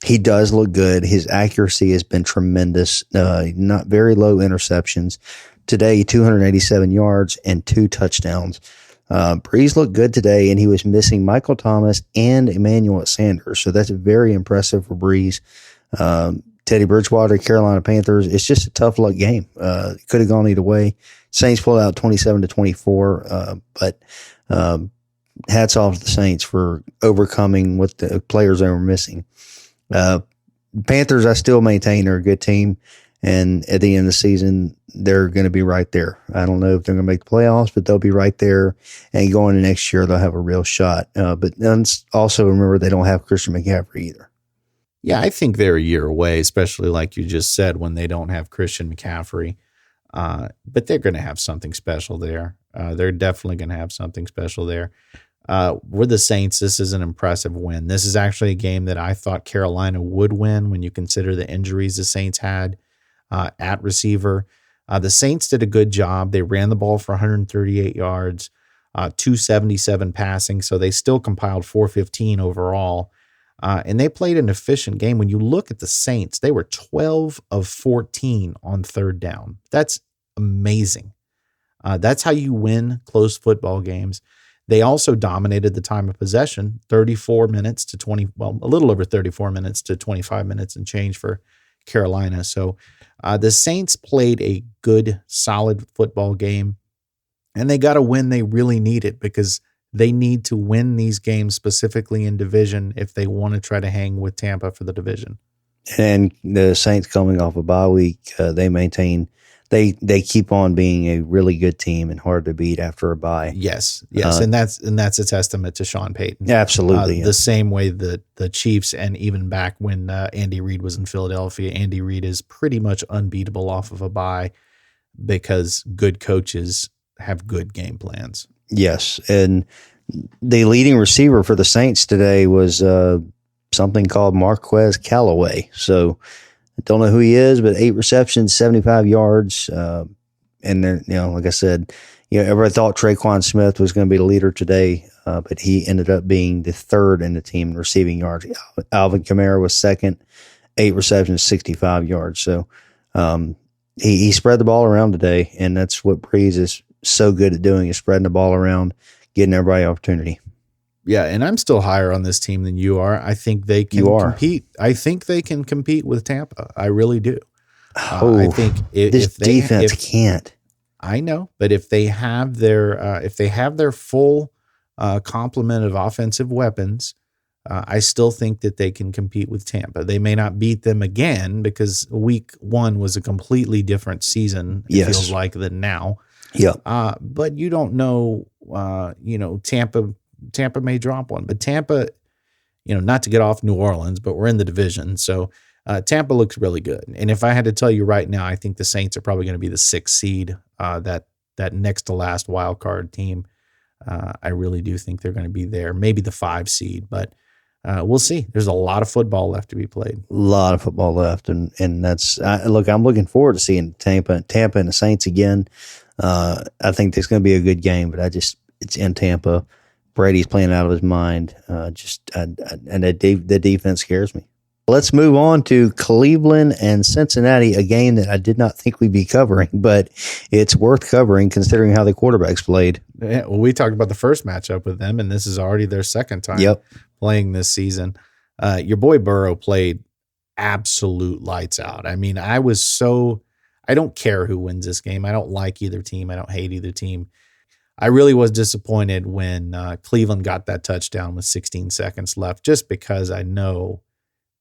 he does look good. His accuracy has been tremendous. Not very low interceptions. Today, 287 yards and 2 touchdowns. Breeze looked good today, and he was missing Michael Thomas and Emmanuel Sanders. So that's very impressive for Breeze. Teddy Bridgewater, Carolina Panthers. It's just a tough luck game. It could have gone either way. Saints pulled out 27-24, but hats off to the Saints for overcoming what the players they were missing. Panthers, I still maintain, are a good team. And at the end of the season, they're going to be right there. I don't know if they're going to make the playoffs, but they'll be right there. And going into next year, they'll have a real shot. But also remember, they don't have Christian McCaffrey either. Yeah, I think they're a year away, especially like you just said, when they don't have Christian McCaffrey. But they're going to have something special there. They're definitely going to have something special there. With the Saints, this is an impressive win. This is actually a game that I thought Carolina would win when you consider the injuries the Saints had at receiver. The Saints did a good job. They ran the ball for 138 yards, 277 passing, so they still compiled 415 overall. And they played an efficient game. When you look at the Saints, they were 12 of 14 on third down. That's amazing. That's how you win close football games. They also dominated the time of possession, 34 minutes to 20, well, a little over 34 minutes to 25 minutes and change for Carolina. So the Saints played a good, solid football game, and they got a win they really needed because they need to win these games specifically in division if they want to try to hang with Tampa for the division. And the Saints coming off a bye week, they maintain they keep on being a really good team and hard to beat after a bye. Yes, and that's a testament to Sean Payton. Absolutely, the same way that the Chiefs, and even back when Andy Reid was in Philadelphia, Andy Reid is pretty much unbeatable off of a bye because good coaches have good game plans. Yes, and the leading receiver for the Saints today was something called Marquez Callaway. So I don't know who he is, but 8 receptions, 75 yards. And then, like I said, everybody thought Traquan Smith was going to be the leader today, but he ended up being the third in the team in receiving yards. Alvin Kamara was second, 8 receptions, 65 yards. So he spread the ball around today, and that's what Breeze is so good at doing, is spreading the ball around, getting everybody opportunity. Yeah, and I'm still higher on this team than you are. I think they can compete. I think they can compete with Tampa. I really do. I think this defense can't. I know, but if they have their full complement of offensive weapons, I still think that they can compete with Tampa. They may not beat them again because week 1 was a completely different season. It feels like than now. Yeah. But you don't know. Tampa may drop one, but Tampa, not to get off New Orleans, but we're in the division. So Tampa looks really good. And if I had to tell you right now, I think the Saints are probably going to be the 6th seed, that next to last wild card team. I really do think they're going to be there, maybe the 5 seed, but we'll see. There's a lot of football left to be played. A lot of football left. And that's, look, I'm looking forward to seeing Tampa and the Saints again. I think there's going to be a good game, but it's in Tampa. Brady's playing out of his mind. And the defense scares me. Let's move on to Cleveland and Cincinnati, a game that I did not think we'd be covering, but it's worth covering considering how the quarterbacks played. Yeah, well, we talked about the first matchup with them, and this is already their second time playing this season. Your boy Burrow played absolute lights out. I mean, I don't care who wins this game. I don't like either team. I don't hate either team. I really was disappointed when Cleveland got that touchdown with 16 seconds left, just because I know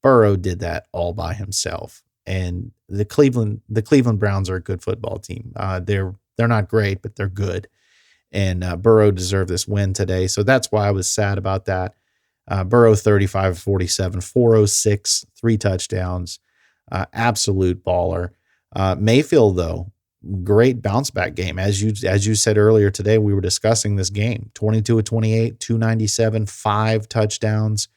Burrow did that all by himself. And the Cleveland Browns are a good football team. They're not great, but they're good. And Burrow deserved this win today, so that's why I was sad about that. Burrow 35-47, 406, 3 touchdowns, absolute baller. Mayfield though, great bounce back game. As you said earlier today, we were discussing this game, 22 of 28, 297, 5 touchdowns,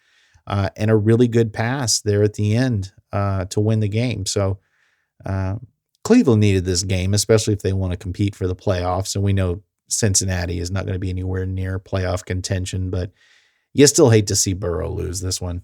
and a really good pass there at the end to win the game. So Cleveland needed this game, especially if they want to compete for the playoffs. And we know Cincinnati is not going to be anywhere near playoff contention, but you still hate to see Burrow lose this one.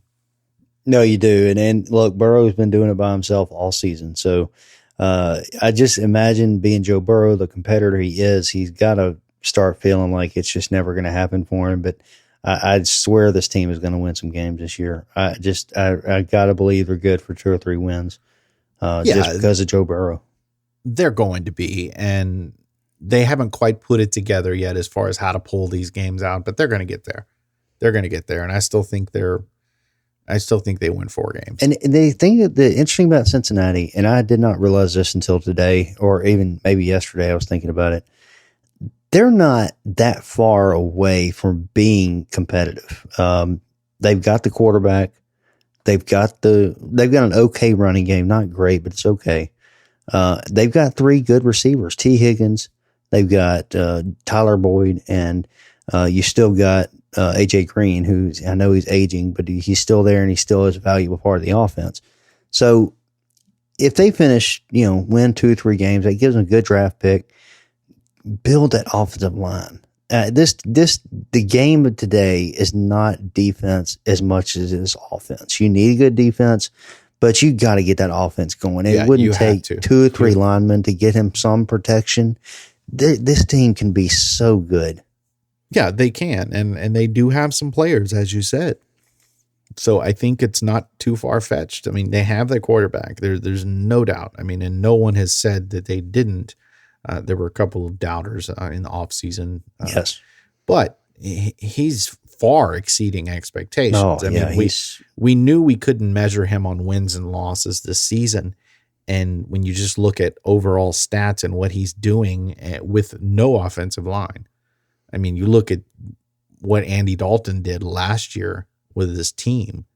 No, you do. And look, Burrow's been doing it by himself all season. So I just imagine being Joe Burrow, the competitor he is, he's got to start feeling like it's just never going to happen for him. But I swear this team is going to win some games this year. I got to believe they're good for 2 or 3 wins just because of Joe Burrow. They're going to be, and they haven't quite put it together yet as far as how to pull these games out, but they're going to get there. They're going to get there, and I still think they win 4 games. And the thing, the interesting about Cincinnati, and I did not realize this until today, or even maybe yesterday, I was thinking about it. They're not that far away from being competitive. They've got the quarterback. They've got an okay running game, not great, but it's okay. They've got 3 good receivers, T. Higgins. They've got Tyler Boyd, and you still got AJ Green, who I know he's aging, but he's still there and he still is a valuable part of the offense. So if they finish, win 2 or 3 games, that gives them a good draft pick. Build that offensive line. The game of today is not defense as much as it is offense. You need a good defense, but you got to get that offense going. It wouldn't take 2 or 3 linemen to get him some protection. This team can be so good. Yeah, they can. And they do have some players, as you said. So I think it's not too far-fetched. I mean, they have their quarterback. There's no doubt. I mean, and no one has said that they didn't. There were a couple of doubters in the offseason. Yes. But he's far exceeding expectations. Oh, I mean, we knew we couldn't measure him on wins and losses this season. And when you just look at overall stats and what he's doing with no offensive line, I mean, you look at what Andy Dalton did last year with his team.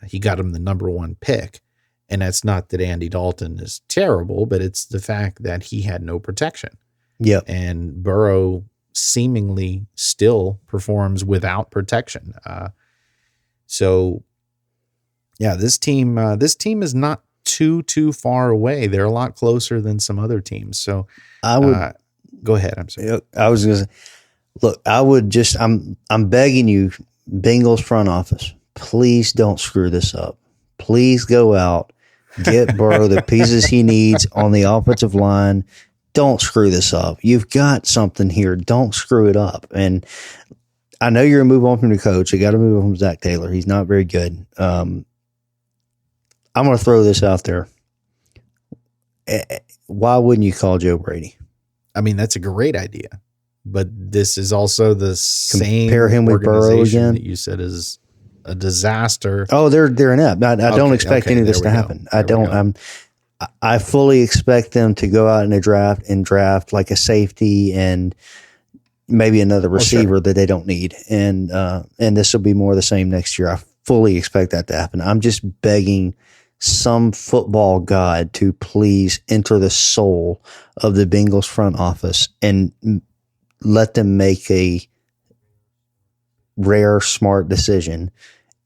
He got him the number 1 pick. And that's not that Andy Dalton is terrible, but it's the fact that he had no protection. Yeah. And Burrow seemingly still performs without protection. So yeah, this team is not too far away. They're a lot closer than some other teams. So I would go ahead. I'm sorry. I was going to look, I'm begging you, Bengals front office, please don't screw this up. Please go out, get Burrow the pieces he needs on the offensive line. Don't screw this up. You've got something here. Don't screw it up. And I know you're going to move on from the coach. You got to move on from Zach Taylor. He's not very good. I'm going to throw this out there. Why wouldn't you call Joe Brady? I mean, that's a great idea. But this is also the same compare him with Burrow again that you said is a disaster. Oh, they're inept. I don't expect any of this to happen. I fully expect them to go out in a draft like a safety and maybe another receiver that they don't need. And this will be more of the same next year. I fully expect that to happen. I'm just begging some football god to please enter the soul of the Bengals front office and let them make a rare, smart decision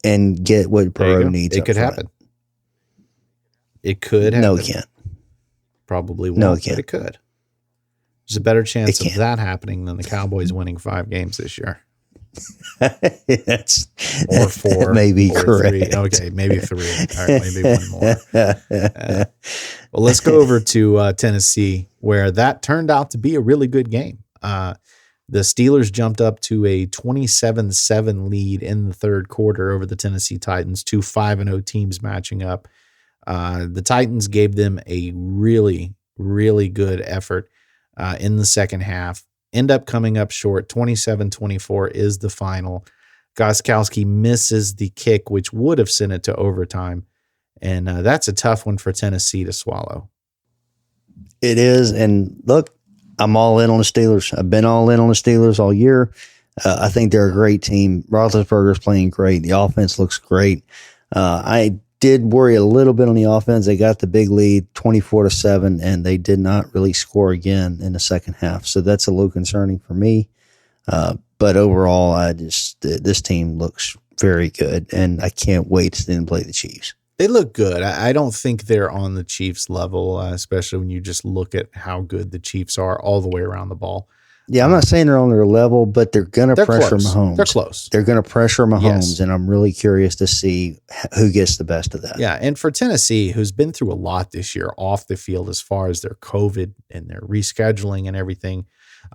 and get what Burrow needs. It could happen. It could happen. No, it can't. Probably won't, no, it can't. But it could. There's a better chance of that happening than the Cowboys winning 5 games this year. That's or 4. That may be correct. 3. Okay, maybe 3. All right, maybe one more. Well, let's go over to Tennessee, where that turned out to be a really good game. The Steelers jumped up to a 27-7 lead in the third quarter over the Tennessee Titans, 2 5-0 teams matching up. The Titans gave them a really, really good effort in the second half. End up coming up short. 27-24 is the final. Gostkowski misses the kick, which would have sent it to overtime. And that's a tough one for Tennessee to swallow. It is. And look, I'm all in on the Steelers. I've been all in on the Steelers all year. I think they're a great team. Roethlisberger's playing great. The offense looks great. I did worry a little bit on the offense. They got the big lead, 24-7, and they did not really score again in the second half. So that's a little concerning for me. But overall, this team looks very good, and I can't wait to see them play the Chiefs. They look good. I don't think they're on the Chiefs level, especially when you just look at how good the Chiefs are all the way around the ball. Yeah, I'm not saying they're on their level, but they're going to pressure close. Mahomes. They're close. They're going to pressure Mahomes, Yes. and I'm really curious to see who gets the best of that. Yeah, and for Tennessee, who's been through a lot this year off the field as far as their COVID and their rescheduling and everything,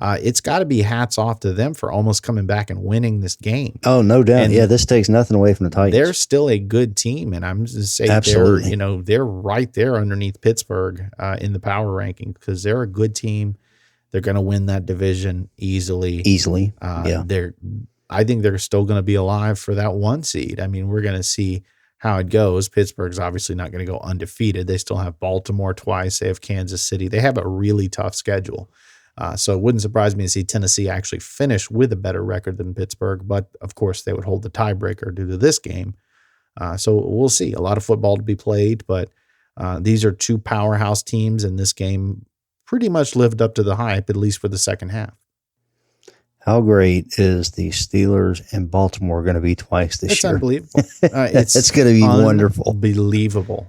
it's got to be hats off to them for almost coming back and winning this game. Oh, no doubt. And this takes nothing away from the Titans. They're still a good team, and I'm just saying Absolutely. they're right there underneath Pittsburgh in the power ranking because they're a good team. They're going to win that division easily. I think they're still going to be alive for that 1 seed. I mean, we're going to see how it goes. Pittsburgh's obviously not going to go undefeated. They still have Baltimore twice. They have Kansas City. They have a really tough schedule. So it wouldn't surprise me to see Tennessee actually finish with a better record than Pittsburgh. But, of course, they would hold the tiebreaker due to this game. So we'll see. A lot of football to be played. But these are 2 powerhouse teams, and this game pretty much lived up to the hype, at least for the second half. How great is the Steelers and Baltimore going to be twice this year? Unbelievable. It's going to be wonderful. Unbelievable.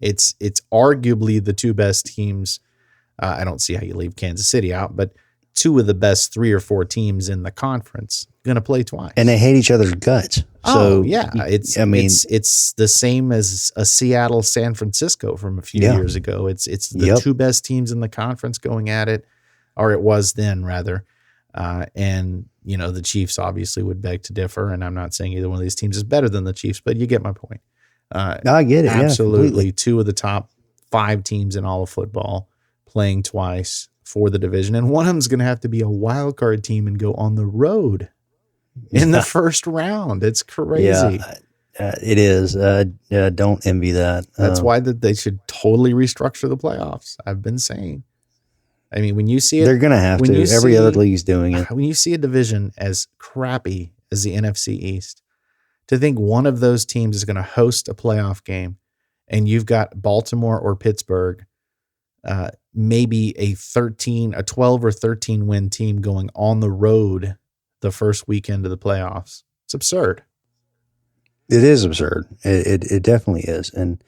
It's arguably the 2 best teams. I don't see how you leave Kansas City out, but 2 of the best 3 or 4 teams in the conference going to play twice. And they hate each other's guts. So it's the same as a Seattle San Francisco from a few years ago. It's the 2 best teams in the conference going at it, or it was then rather. And the Chiefs obviously would beg to differ, and I'm not saying either one of these teams is better than the Chiefs, but you get my point. I get it. Absolutely. Yeah, 2 of the top 5 teams in all of football playing twice for the division. And one of them is going to have to be a wild card team and go on the road in the first round. It's crazy. Yeah, it is. Don't envy that. That's why they should totally restructure the playoffs. I've been saying. I mean, when you see it, they're going to have to. Every other league's doing it. When you see a division as crappy as the NFC East, to think one of those teams is going to host a playoff game, and you've got Baltimore or Pittsburgh, maybe a 12 or 13 win team going on the road the first weekend of the playoffs. It's absurd. It is absurd. It definitely is. And,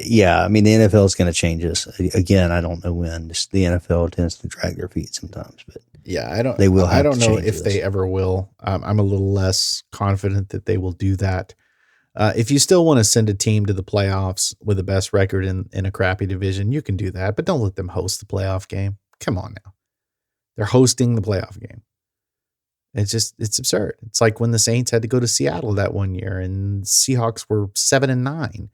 yeah, I mean, the NFL is going to change this. Again, I don't know when. Just the NFL tends to drag their feet sometimes, but They will. I don't know if they ever will. I'm a little less confident that they will do that. If you still want to send a team to the playoffs with the best record in a crappy division, you can do that, but don't let them host the playoff game. Come on now, they're hosting the playoff game. It's absurd. It's like when the Saints had to go to Seattle that one year, and Seahawks were 7-9.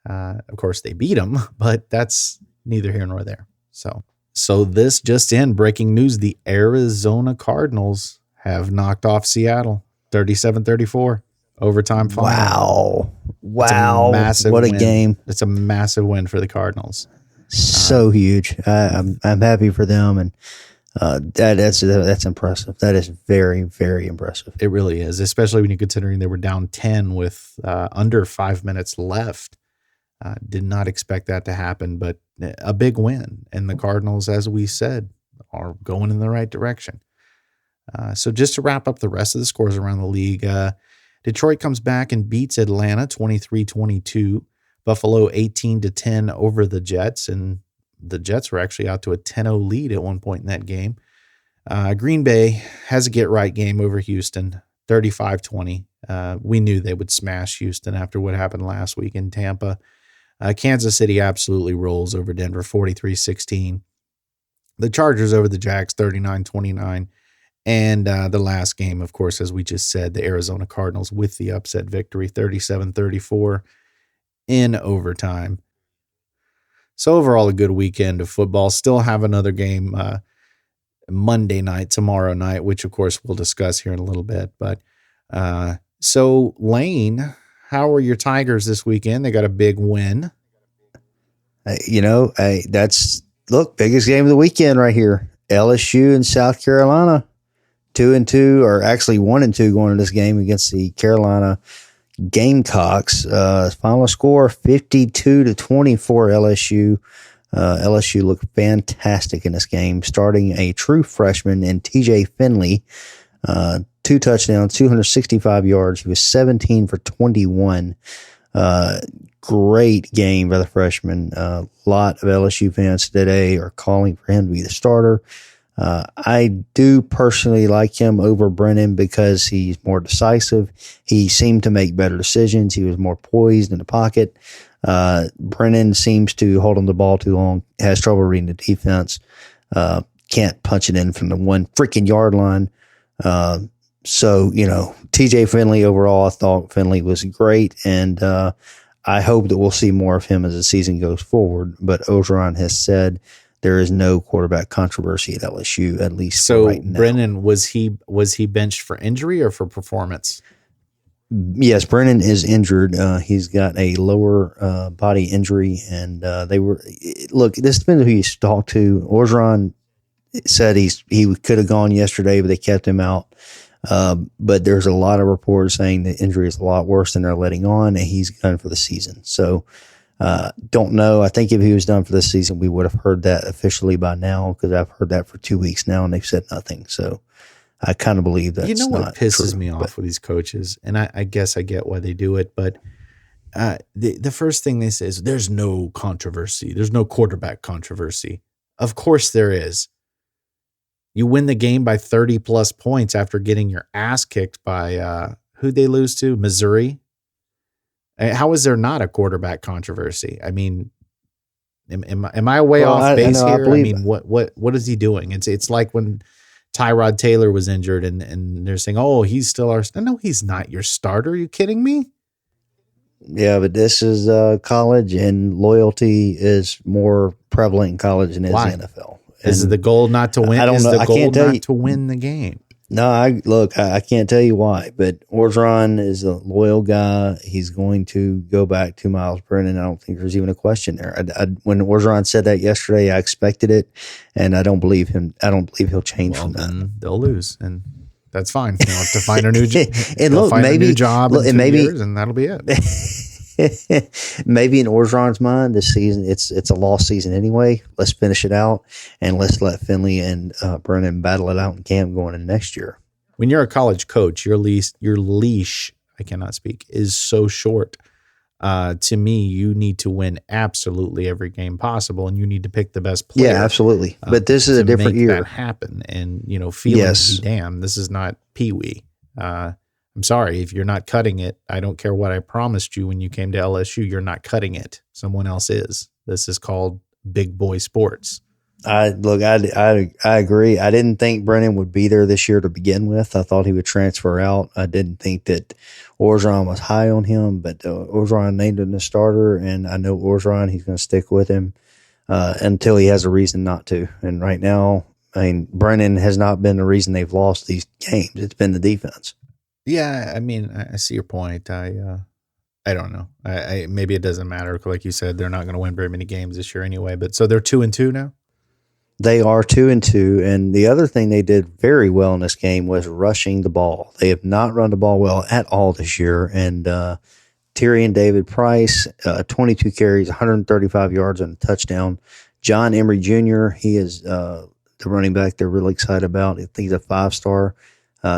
Of course, they beat them, but that's neither here nor there. So this just in, breaking news, the Arizona Cardinals have knocked off Seattle 37-34, overtime final. Wow. What a game. It's a massive win for the Cardinals. So huge. I'm happy for them, and that's impressive. That is very, very impressive. It really is, especially when you're considering they were down 10 with under 5 minutes left. Did not expect that to happen, but a big win. And the Cardinals, as we said, are going in the right direction. So just to wrap up the rest of the scores around the league, Detroit comes back and beats Atlanta 23-22. Buffalo 18-10 over the Jets, and the Jets were actually out to a 10-0 lead at one point in that game. Green Bay has a get-right game over Houston, 35-20. We knew they would smash Houston after what happened last week in Tampa. Kansas City absolutely rolls over Denver, 43-16. The Chargers over the Jags, 39-29. And the last game, of course, as we just said, the Arizona Cardinals with the upset victory, 37-34 in overtime. So overall, a good weekend of football. Still have another game Monday night, tomorrow night, which, of course, we'll discuss here in a little bit. But so, Lane, how are your Tigers this weekend? They got a big win. That's biggest game of the weekend right here. LSU and South Carolina, 2-2, or actually 1-2 going into this game against the Carolina Gamecocks. Final score 52-24 LSU. LSU looked fantastic in this game, starting a true freshman in TJ Finley. 2 touchdowns, 265 yards. He was 17 for 21. Great game by the freshman. A lot of LSU fans today are calling for him to be the starter. I do personally like him over Brennan because he's more decisive. He seemed to make better decisions. He was more poised in the pocket. Brennan seems to hold on the ball too long, has trouble reading the defense. can't punch it in from the 1 freaking yard line. So, TJ Finley overall, I thought Finley was great. And, I hope that we'll see more of him as the season goes forward. But Orgeron has said there is no quarterback controversy at LSU, at least right now. Brennan, was he benched for injury or for performance? Yes, Brennan is injured. He's got a lower body injury, and this depends who you talk to. Orgeron said he could have gone yesterday, but they kept him out. But there's a lot of reports saying the injury is a lot worse than they're letting on, and he's done for the season. So, don't know. I think if he was done for the season, we would have heard that officially by now, because I've heard that for 2 weeks now, and they've said nothing. So, I kind of believe that's what pisses me off with these coaches, and I guess I get why they do it, but the first thing they say is there's no controversy. There's no quarterback controversy. Of course there is. You win the game by 30 plus points after getting your ass kicked by who'd they lose to? Missouri. How is there not a quarterback controversy? I mean, am I way off base here? I mean, what is he doing? It's like when Tyrod Taylor was injured and they're saying, oh, he's still our – no, he's not your starter. Are you kidding me? Yeah, but this is college, and loyalty is more prevalent in college than it is the NFL. Is the goal not to win? I don't know. I can't tell you to win the game. No, I can't tell you why, but Orgeron is a loyal guy. He's going to go back to Miles Brennan. I don't think there's even a question there. When Orgeron said that yesterday, I expected it, and I don't believe him. I don't believe he'll change from that. Then they'll lose, and that's fine. They'll have to find a new job. And look, maybe a new job in 2 years, and that'll be it. Maybe in Orgeron's mind, this season it's a lost season anyway. Let's finish it out, and let's let Finley and Brennan battle it out in camp going into next year. When you're a college coach, your leash, I cannot speak, is so short. To me, you need to win absolutely every game possible, and you need to pick the best player. Yeah, absolutely. But this is a different year. That happen, and feelings be damned. This is not Pee Wee. I'm sorry, if you're not cutting it, I don't care what I promised you when you came to LSU, you're not cutting it. Someone else is. This is called big boy sports. I agree. I didn't think Brennan would be there this year to begin with. I thought he would transfer out. I didn't think that Orgeron was high on him, but Orgeron named him the starter, and I know Orgeron, he's going to stick with him until he has a reason not to. And right now, Brennan has not been the reason they've lost these games. It's been the defense. Yeah, I see your point. I don't know. I maybe it doesn't matter. Like you said, they're not going to win very many games this year anyway. But so they're 2-2 now. They are 2-2, and the other thing they did very well in this game was rushing the ball. They have not run the ball well at all this year. And Tyrion David Price, 22 carries, 135 yards and a touchdown. John Emery Jr., he is the running back they're really excited about. I think he's a 5-star.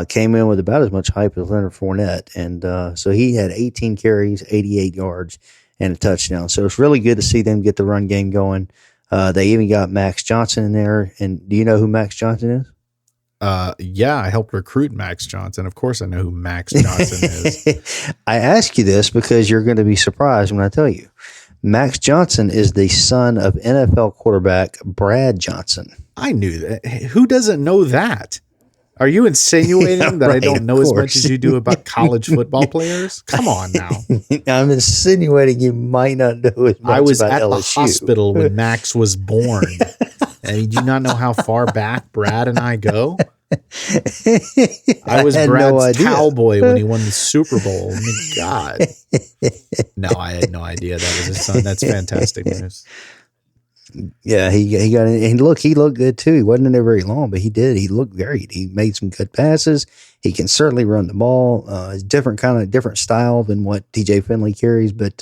Came in with about as much hype as Leonard Fournette. And so he had 18 carries, 88 yards, and a touchdown. So it's really good to see them get the run game going. They even got Max Johnson in there. And do you know who Max Johnson is? Yeah, I helped recruit Max Johnson. Of course I know who Max Johnson is. I ask you this because you're going to be surprised when I tell you. Max Johnson is the son of NFL quarterback Brad Johnson. I knew that. Who doesn't know that? Are you insinuating that I don't know as much as you do about college football players? Come on now. I'm insinuating you might not know as much about LSU. I was at the hospital when Max was born. And do you not know how far back Brad and I go? I was Brad's cowboy when he won the Super Bowl. Oh my God. No, I had no idea that was his son. That's fantastic news. Yeah, he got in, and look, he looked good too. He wasn't in there very long, but he did. He looked great. He made some good passes. He can certainly run the ball. It's different style than what TJ Finley carries, but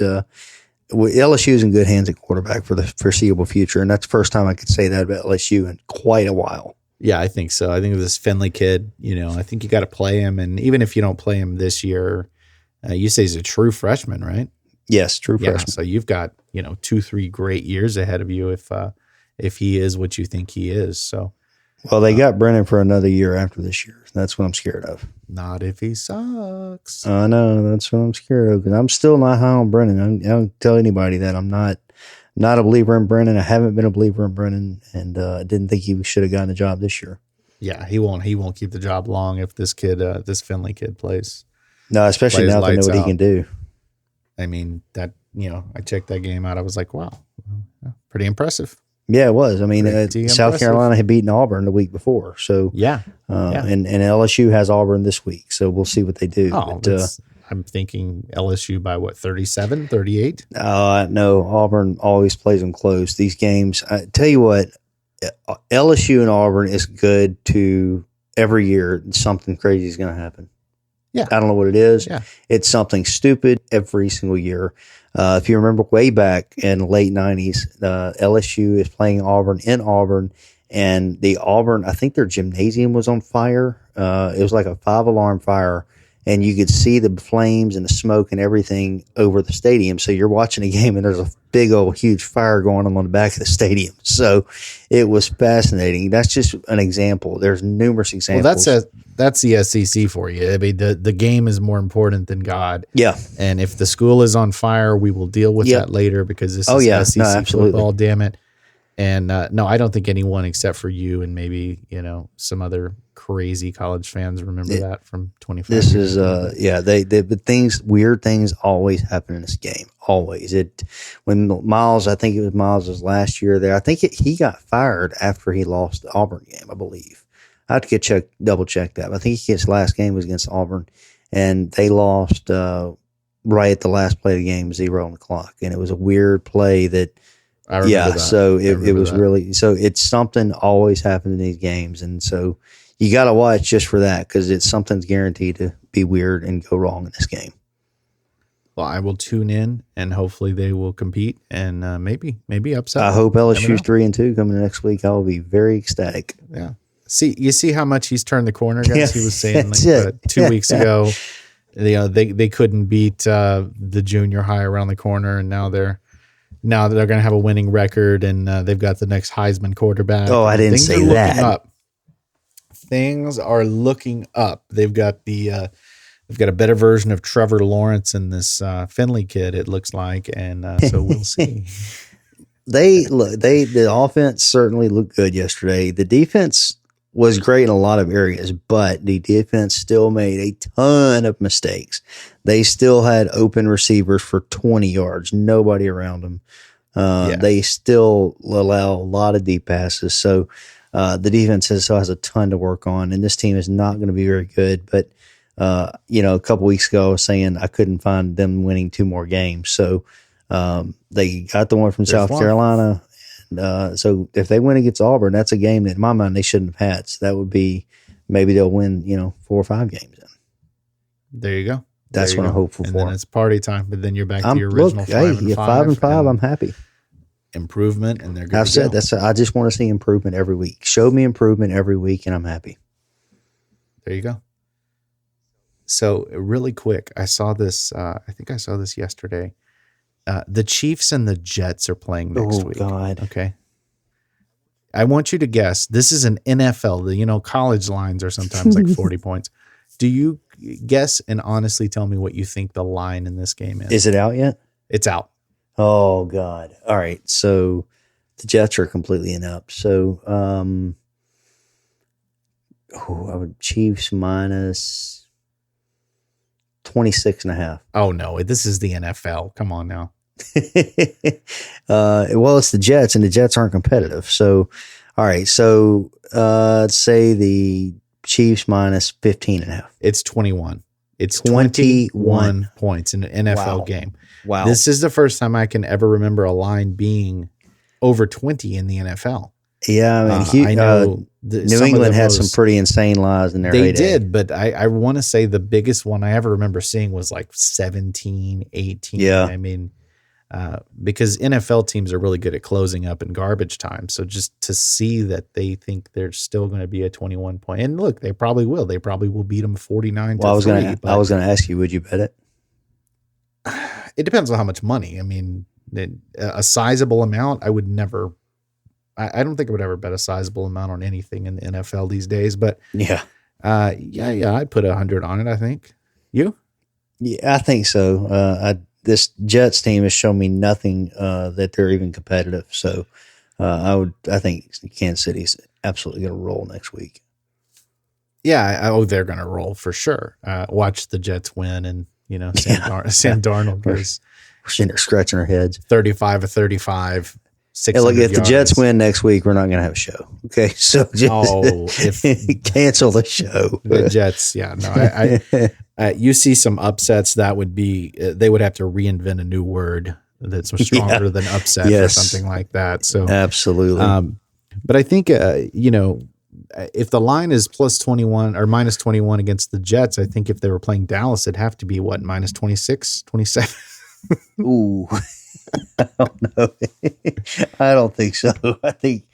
LSU is in good hands at quarterback for the foreseeable future, and that's the first time I could say that about LSU in quite a while. Yeah, I think so. I think this Finley kid, I think you got to play him, and even if you don't play him this year, you say he's a true freshman, right? Yes, true freshman. So you've got 2-3 great years ahead of you if he is what you think he is. So, well, they got Brennan for another year after this year. That's what I'm scared of. Not if he sucks. I know, that's what I'm scared of. Because I'm still not high on Brennan. I don't tell anybody that I'm not. not a believer in Brennan. I haven't been a believer in Brennan, and I didn't think he should have gotten the job this year. Yeah, he won't keep the job long if this kid, this Finley kid plays. No, especially now they know what he can do. I mean, that, I checked that game out. I was like, wow, pretty impressive. Yeah, it was. I mean, South Carolina had beaten Auburn the week before. So, And LSU has Auburn this week. So we'll see what they do. Oh, I'm thinking LSU by what, 37, 38? No, Auburn always plays them close. These games, I tell you what, LSU and Auburn is good to every year. Something crazy is going to happen. Yeah. I don't know what it is. Yeah. It's something stupid every single year. If you remember way back in the late 90s, LSU is playing Auburn in Auburn, and the Auburn, I think their gymnasium was on fire. It was like a 5-alarm fire, and you could see the flames and the smoke and everything over the stadium. So you're watching a game, and there's a big old huge fire going on the back of the stadium. So it was fascinating. That's just an example. There's numerous examples. Well, that's the SEC for you. I mean, the game is more important than God. Yeah. And if the school is on fire, we will deal with that later, because this is SEC football, damn it. And no, I don't think anyone except for you and maybe, some other crazy college fans remember that from 25 This years is, but weird things always happen in this game. Always. When Miles, I think it was Miles' last year there, I think he got fired after he lost the Auburn game, I believe. I have to double check that. But I think his last game was against Auburn, and they lost right at the last play of the game, 0 on the clock. And it was a weird play that, that. So it was really, so it's something always happens in these games. And so you got to watch just for that, because something's guaranteed to be weird and go wrong in this game. Well, I will tune in, and hopefully they will compete and maybe upset. I hope LSU's 3-2 coming next week. I will be very ecstatic. Yeah. You see how much he's turned the corner, guys. Yeah, he was saying 2 weeks ago, they couldn't beat the junior high around the corner, and now they're going to have a winning record, and they've got the next Heisman quarterback. Oh, I didn't say that. Things are looking up. They've got a better version of Trevor Lawrence in this Finley kid, it looks like, and so we'll see. The offense certainly looked good yesterday. The defense was great in a lot of areas, but the defense still made a ton of mistakes. They still had open receivers for 20 yards, nobody around them. They still allow a lot of deep passes. So the defense has a ton to work on, and this team is not going to be very good. But, a couple weeks ago, I was saying I couldn't find them winning 2 more games. So they got the one from South Carolina. So if they win against Auburn, that's a game that in my mind they shouldn't have had. So that would be, maybe they'll win, 4 or 5 games. There you go. That's what I'm hopeful for. And then it's party time, but then you're back to your original 5-5. I'm happy. Improvement, and they're good. I've said I just want to see improvement every week. Show me improvement every week, and I'm happy. There you go. So really quick, I saw this. I think I saw this yesterday. The Chiefs and the Jets are playing next week. Oh, God. Okay. I want you to guess. This is an NFL. College lines are sometimes like 40 points. Do you guess and honestly tell me what you think the line in this game is? Is it out yet? It's out. Oh, God. All right. So the Jets are completely inept. So I would Chiefs minus 26.5. Oh, no. This is the NFL. Come on now. Well, it's the Jets, and the Jets aren't competitive. So, all right. So let's say the Chiefs minus 15.5. It's 21. It's 21 points in an NFL game. Wow. This is the first time I can ever remember a line being over 20 in the NFL. Yeah, I know New England had some pretty insane lines in their heyday. They did, but I want to say the biggest one I ever remember seeing was like 17, 18. Yeah. I mean, because NFL teams are really good at closing up in garbage time. So just to see that they think they're still going to be a 21 point, and look, they probably will. They probably will beat them 49 to 3. I was going to ask you, would you bet it? It depends on how much money. I mean, a sizable amount, I would never. I don't think I would ever bet a sizable amount on anything in the NFL these days. But I'd put 100 on it. I think you. Yeah, I think so. this Jets team has shown me nothing that they're even competitive. So I think Kansas City's absolutely going to roll next week. Yeah, they're going to roll for sure. Watch the Jets win, and Sam Darnold goes. We're sitting there scratching our heads. 35 of 35. Hey, look, if the Jets win next week, we're not going to have a show. Okay, so just cancel the show. The Jets, yeah, no, you see some upsets that would be they would have to reinvent a new word that's stronger than upset or something like that. So absolutely, but I think if the line is plus 21 or minus 21 against the Jets, I think if they were playing Dallas, it'd have to be what, minus 26, 27. Ooh. I don't know. I don't think so. I think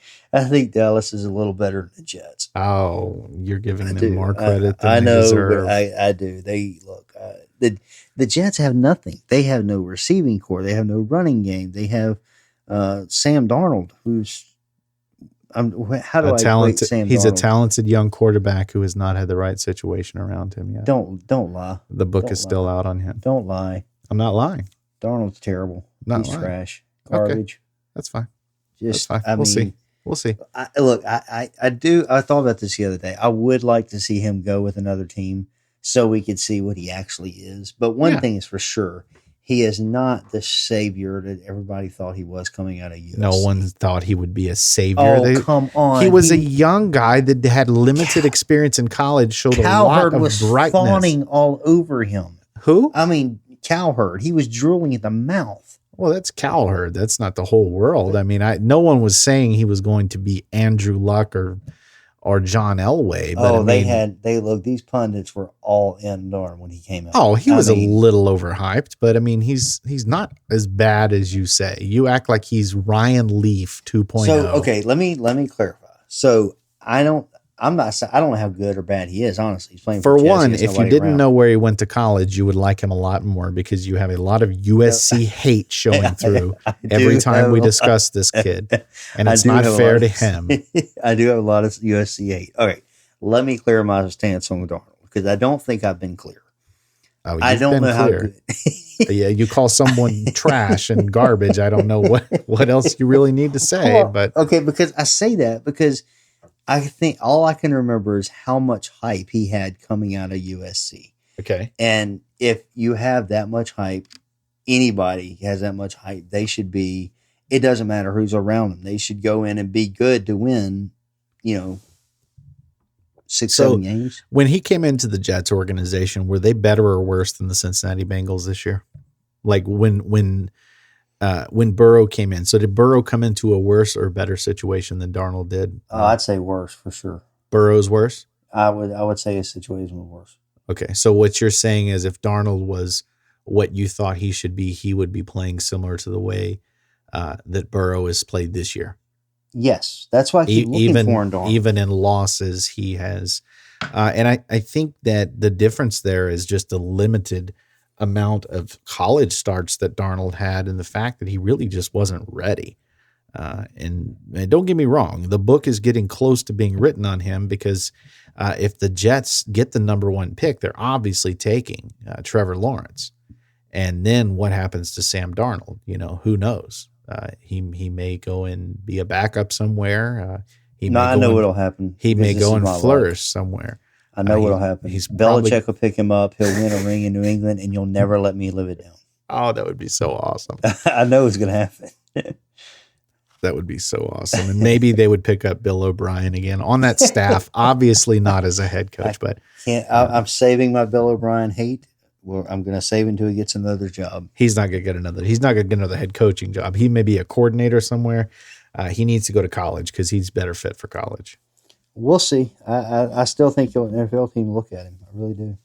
Dallas is a little better than the Jets. Oh, you're giving them more credit than I know, they deserve. But I do. They look. The Jets have nothing. They have no receiving core. They have no running game. They have Sam Darnold, who's how do I rate Sam He's Darnold? a talented young quarterback who has not had the right situation around him yet. Don't lie. The book is still out on him. Don't lie. I'm not lying. Darnold's terrible. Not He's lying. trash. Garbage. Okay. That's fine. Just, That's fine. We'll see. I thought about this the other day. I would like to see him go with another team so we could see what he actually is. But one thing is for sure, he is not the savior that everybody thought he was coming out of USC. No one thought he would be a savior. Oh, come on. He was a young guy that had limited experience in college, showed a lot of brightness. Was fawning all over him. Who? I mean, Cowherd. He was drooling at the mouth. Well, that's Cowherd. That's not the whole world. I mean, no one was saying he was going to be Andrew Luck or John Elway. But these pundits were all in on when he came out. Oh, he was a little overhyped, but I mean, he's not as bad as you say. You act like he's Ryan Leaf 2.0. So, okay, let me clarify. So I don't know how good or bad he is, honestly. He's playing for one, if you didn't know where he went to college, you would like him a lot more because you have a lot of USC hate showing through every time we discuss this kid. And it's not fair to him. I do have a lot of USC hate. All right, let me clear my stance on Darnold because I don't think I've been clear. Oh, I don't know clear. How good. Yeah, you call someone trash and garbage. I don't know what else you really need to say. But okay, because I say that because I think all I can remember is how much hype he had coming out of USC. Okay. And if you have that much hype, anybody has that much hype, they should be, it doesn't matter who's around them. They should go in and be good to win, 6-7 games. When he came into the Jets organization, were they better or worse than the Cincinnati Bengals this year? Like when Burrow came in. So did Burrow come into a worse or better situation than Darnold did? I'd say worse for sure. Burrow's worse? I would say his situation was worse. Okay. So what you're saying is if Darnold was what you thought he should be, he would be playing similar to the way that Burrow has played this year. Yes. That's why I keep looking for in Darnold. Even in losses, he has. And I think that the difference there is just a limited amount of college starts that Darnold had and the fact that he really just wasn't ready. And don't get me wrong, the book is getting close to being written on him because if the Jets get the number one pick, they're obviously taking Trevor Lawrence. And then what happens to Sam Darnold? Who knows? He may go and be a backup somewhere. I know what'll happen. He may go and flourish somewhere. I know what'll happen. Belichick will pick him up. He'll win a ring in New England, and you'll never let me live it down. Oh, that would be so awesome. I know it's going to happen. That would be so awesome. And maybe they would pick up Bill O'Brien again on that staff, obviously not as a head coach. I'm saving my Bill O'Brien hate. Well, I'm going to save until he gets another job. He's not going to get another head coaching job. He may be a coordinator somewhere. He needs to go to college because he's better fit for college. We'll see. I still think an NFL team will look at him. I really do.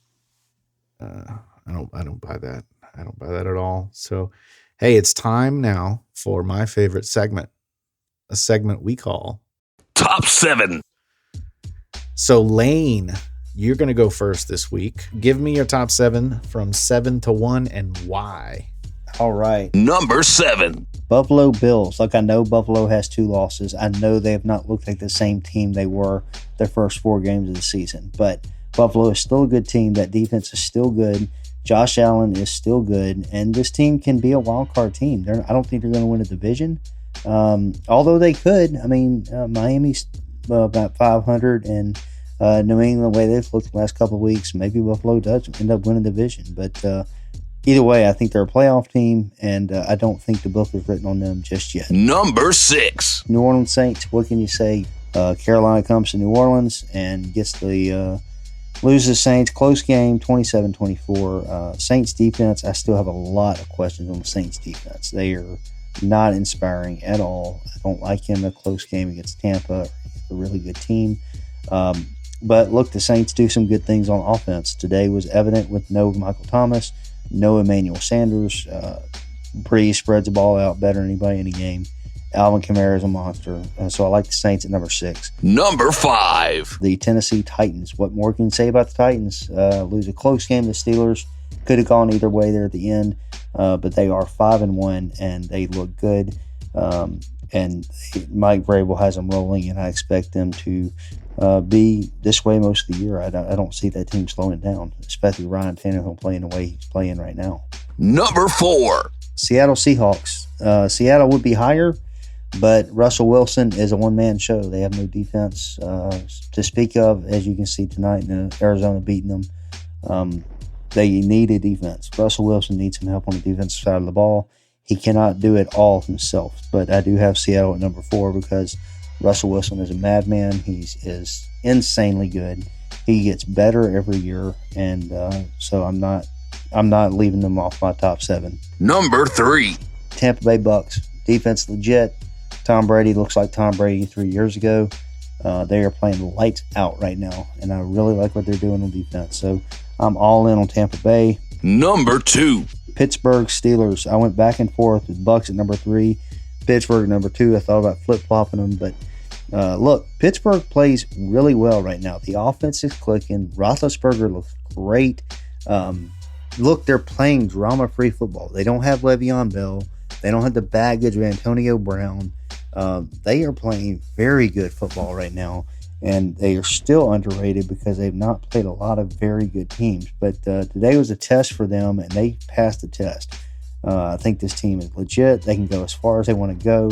I don't buy that. I don't buy that at all. So, hey, it's time now for my favorite segment, a segment we call Top 7. So, Lane, you're going to go first this week. Give me your top 7 from 7 to 1 and why. All right. Number 7. Buffalo Bills. Look, I know Buffalo has 2 losses. I know they have not looked like the same team they were their first 4 games of the season. But Buffalo is still a good team. That defense is still good. Josh Allen is still good, and this team can be a wild card team. I don't think they're going to win a division, although they could. I mean, Miami's about 500, and New England, the way they've looked the last couple of weeks, maybe Buffalo does end up winning the division. But either way, I think they're a playoff team, and I don't think the book is written on them just yet. Number 6. New Orleans Saints, what can you say? Carolina comes to New Orleans and gets the loses Saints. Close game, 27-24. Saints defense, I still have a lot of questions on the Saints defense. They are not inspiring at all. I don't like him in a close game against Tampa. A really good team. But look, the Saints do some good things on offense. Today was evident with no Michael Thomas, no Emmanuel Sanders. Brady spreads the ball out better than anybody in the game. Alvin Kamara is a monster. So I like the Saints at number 6. Number 5. The Tennessee Titans. What more can you say about the Titans? Lose a close game to the Steelers. Could have gone either way there at the end. But they are 5-1, and they look good. And Mike Vrabel has them rolling, and I expect them to be this way most of the year. I don't see that team slowing down, especially Ryan Tannehill playing the way he's playing right now. Number 4. Seattle Seahawks. Seattle would be higher, but Russell Wilson is a one-man show. They have no defense to speak of, as you can see tonight in Arizona beating them. They need a defense. Russell Wilson needs some help on the defensive side of the ball. He cannot do it all himself, but I do have Seattle at number 4 because Russell Wilson is a madman. He is insanely good. He gets better every year, and so I'm not leaving them off my top 7. Number 3. Tampa Bay Bucks. Defense legit. Tom Brady looks like Tom Brady 3 years ago. They are playing lights out right now, and I really like what they're doing on defense. So I'm all in on Tampa Bay. Number 2. Pittsburgh Steelers. I went back and forth with Bucks at number 3, Pittsburgh at number 2. I thought about flip-flopping them, but look, Pittsburgh plays really well right now. The offense is clicking. Roethlisberger looks great. Look, they're playing drama-free football. They don't have Le'Veon Bell. They don't have the baggage of Antonio Brown. They are playing very good football right now, and they are still underrated because they've not played a lot of very good teams. But today was a test for them, and they passed the test. I think this team is legit. They can go as far as they want to go.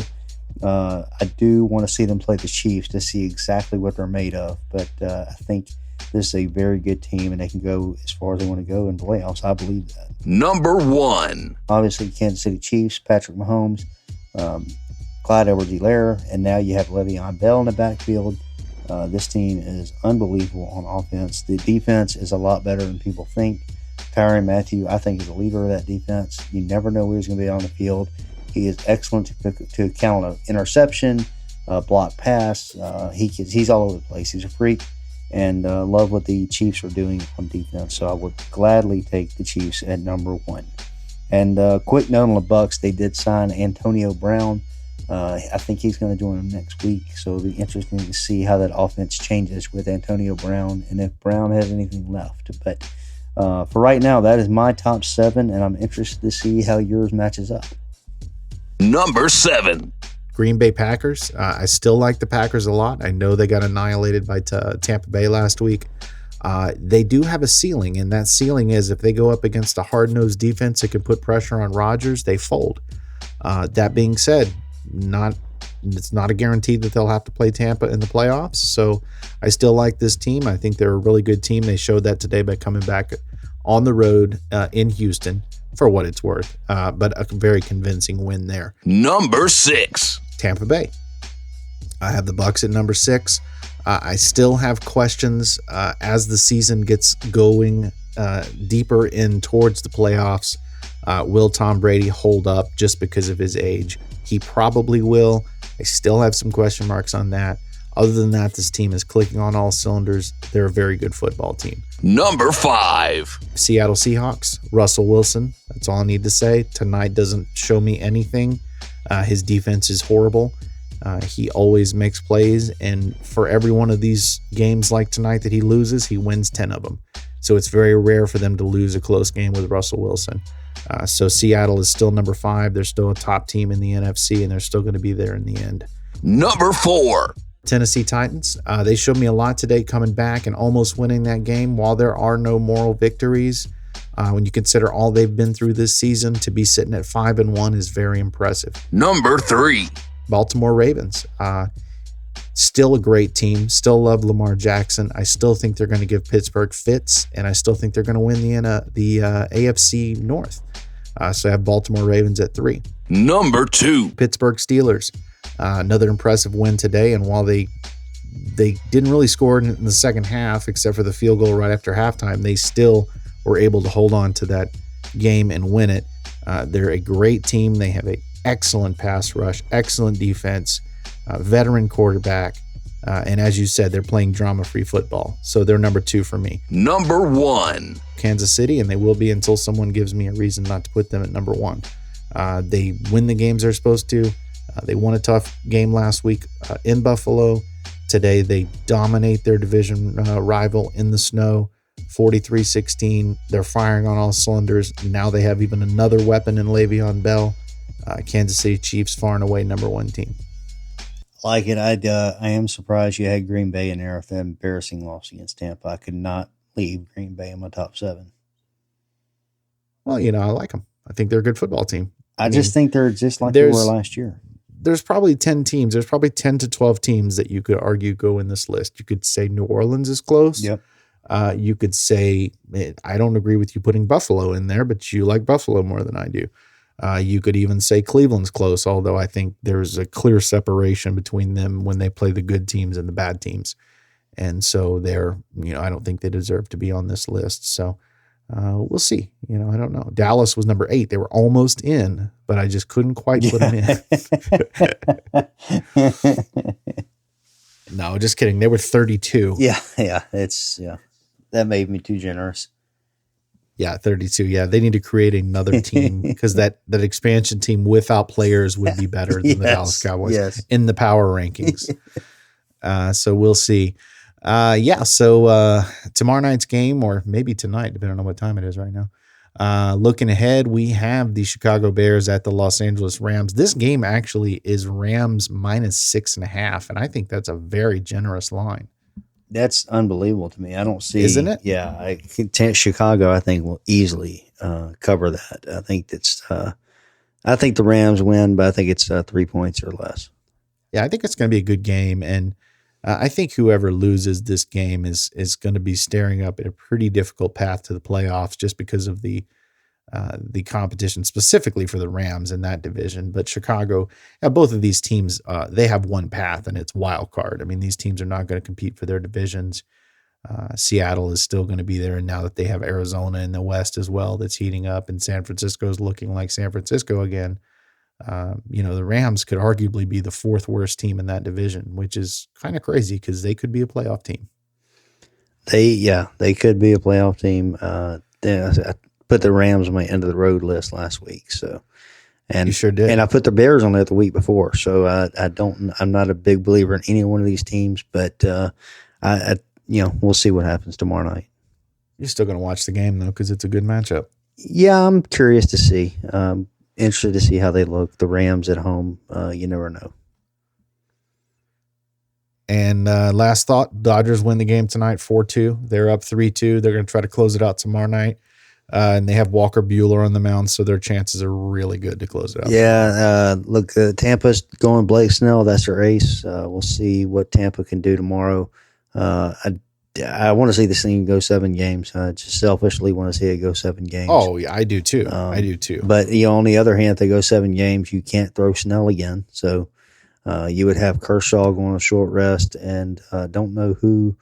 I do want to see them play the Chiefs to see exactly what they're made of. But I think this is a very good team, and they can go as far as they want to go in the playoffs. I believe that. Number 1. Obviously, Kansas City Chiefs, Patrick Mahomes, Clyde Edwards-Helaire, and now you have Le'Veon Bell in the backfield. This team is unbelievable on offense. The defense is a lot better than people think. Tyrann Mathieu, I think, is a leader of that defense. You never know where he's going to be on the field. He is excellent to count an interception, block pass. He's all over the place. He's a freak, and love what the Chiefs are doing on defense. So I would gladly take the Chiefs at number 1. And quick note on the Bucs, they did sign Antonio Brown. I think he's going to join them next week, so it'll be interesting to see how that offense changes with Antonio Brown and if Brown has anything left. But for right now, that is my top 7, and I'm interested to see how yours matches up. Number 7. Green Bay Packers. I still like the Packers a lot. I know they got annihilated by Tampa Bay last week. They do have a ceiling, and that ceiling is if they go up against a hard-nosed defense that can put pressure on Rodgers, they fold. That being said, it's not a guarantee that they'll have to play Tampa in the playoffs. So I still like this team. I think they're a really good team. They showed that today by coming back on the road in Houston for what it's worth, but a very convincing win there. Number 6. Tampa Bay. I have the Bucs at number 6. I still have questions as the season gets going deeper in towards the playoffs. Will Tom Brady hold up just because of his age? He probably will. I still have some question marks on that. Other than that, this team is clicking on all cylinders. They're a very good football team. Number 5. Seattle Seahawks, Russell Wilson. That's all I need to say. Tonight doesn't show me anything. His defense is horrible. He always makes plays, and for every one of these games like tonight that he loses, he wins 10 of them. So it's very rare for them to lose a close game with Russell Wilson. So Seattle is still number 5. They're still a top team in the NFC, and they're still going to be there in the end. Number 4. Tennessee Titans. They showed me a lot today coming back and almost winning that game. While there are no moral victories, When you consider all they've been through this season, to be sitting at 5-1 is very impressive. Number 3. Baltimore Ravens. Still a great team. Still love Lamar Jackson. I still think they're going to give Pittsburgh fits, and I still think they're going to win the AFC North. So I have Baltimore Ravens at 3. Number 2. Pittsburgh Steelers. Another impressive win today, and while they didn't really score in the second half, except for the field goal right after halftime, they still were able to hold on to that game and win it. They're a great team. They have an excellent pass rush, excellent defense, veteran quarterback, and as you said, they're playing drama-free football. So they're number 2 for me. Number 1. Kansas City, and they will be until someone gives me a reason not to put them at number 1. They win the games they're supposed to. They won a tough game last week in Buffalo. Today, they dominate their division rival in the snow, 43-16. They're firing on all cylinders. Now they have even another weapon in Le'Veon Bell. Kansas City Chiefs, far and away, number 1 team. Like it. I am surprised you had Green Bay in there with that embarrassing loss against Tampa. I could not leave Green Bay in my top 7. Well, I like them. I think they're a good football team. I just think they're just like they were last year. There's probably 10 teams. There's probably 10 to 12 teams that you could argue go in this list. You could say New Orleans is close. Yep. You could say, I don't agree with you putting Buffalo in there, but you like Buffalo more than I do. You could even say Cleveland's close, although I think there's a clear separation between them when they play the good teams and the bad teams. And so I don't think they deserve to be on this list. So we'll see. I don't know. Dallas was number 8. They were almost in, but I just couldn't quite put them in. No, just kidding. They were 32. Yeah. That made me too generous. Yeah, 32. Yeah, they need to create another team because that expansion team without players would be better than the Dallas Cowboys in the power rankings. So we'll see. So tomorrow night's game, or maybe tonight, depending on what time it is right now. Looking ahead, we have the Chicago Bears at the Los Angeles Rams. This game actually is Rams -6.5, and I think that's a very generous line. That's unbelievable to me. I don't see, isn't it? Yeah, Chicago, I think, will easily cover that. I think I think the Rams win, but I think it's 3 points or less. Yeah, I think it's going to be a good game, and I think whoever loses this game is going to be staring up at a pretty difficult path to the playoffs, just because of the competition specifically for the Rams in that division. But Chicago, both of these teams, they have one path, and it's wild card. I mean, these teams are not going to compete for their divisions. Seattle is still going to be there, and now that they have Arizona in the West as well, that's heating up, and San Francisco is looking like San Francisco again. The Rams could arguably be the 4th worst team in that division, which is kind of crazy because they could be a playoff team. They could be a playoff team. I put the Rams on my end of the road list last week. So, and you sure did. And I put the Bears on there the week before. So I'm not a big believer in any one of these teams, but we'll see what happens tomorrow night. You're still going to watch the game though, because it's a good matchup. Yeah, I'm curious to see. Interested to see how they look. The Rams at home, you never know. And last thought, Dodgers win the game tonight 4-2. They're up 3-2. They're going to try to close it out tomorrow night. And they have Walker Buehler on the mound, so their chances are really good to close it out. Yeah, look, Tampa's going Blake Snell. That's their ace. We'll see what Tampa can do tomorrow. I want to see this thing go 7 games. I just selfishly want to see it go 7 games. Oh, yeah, I do too. But on the other hand, if they go 7 games, you can't throw Snell again. So you would have Kershaw going on a short rest, and don't know who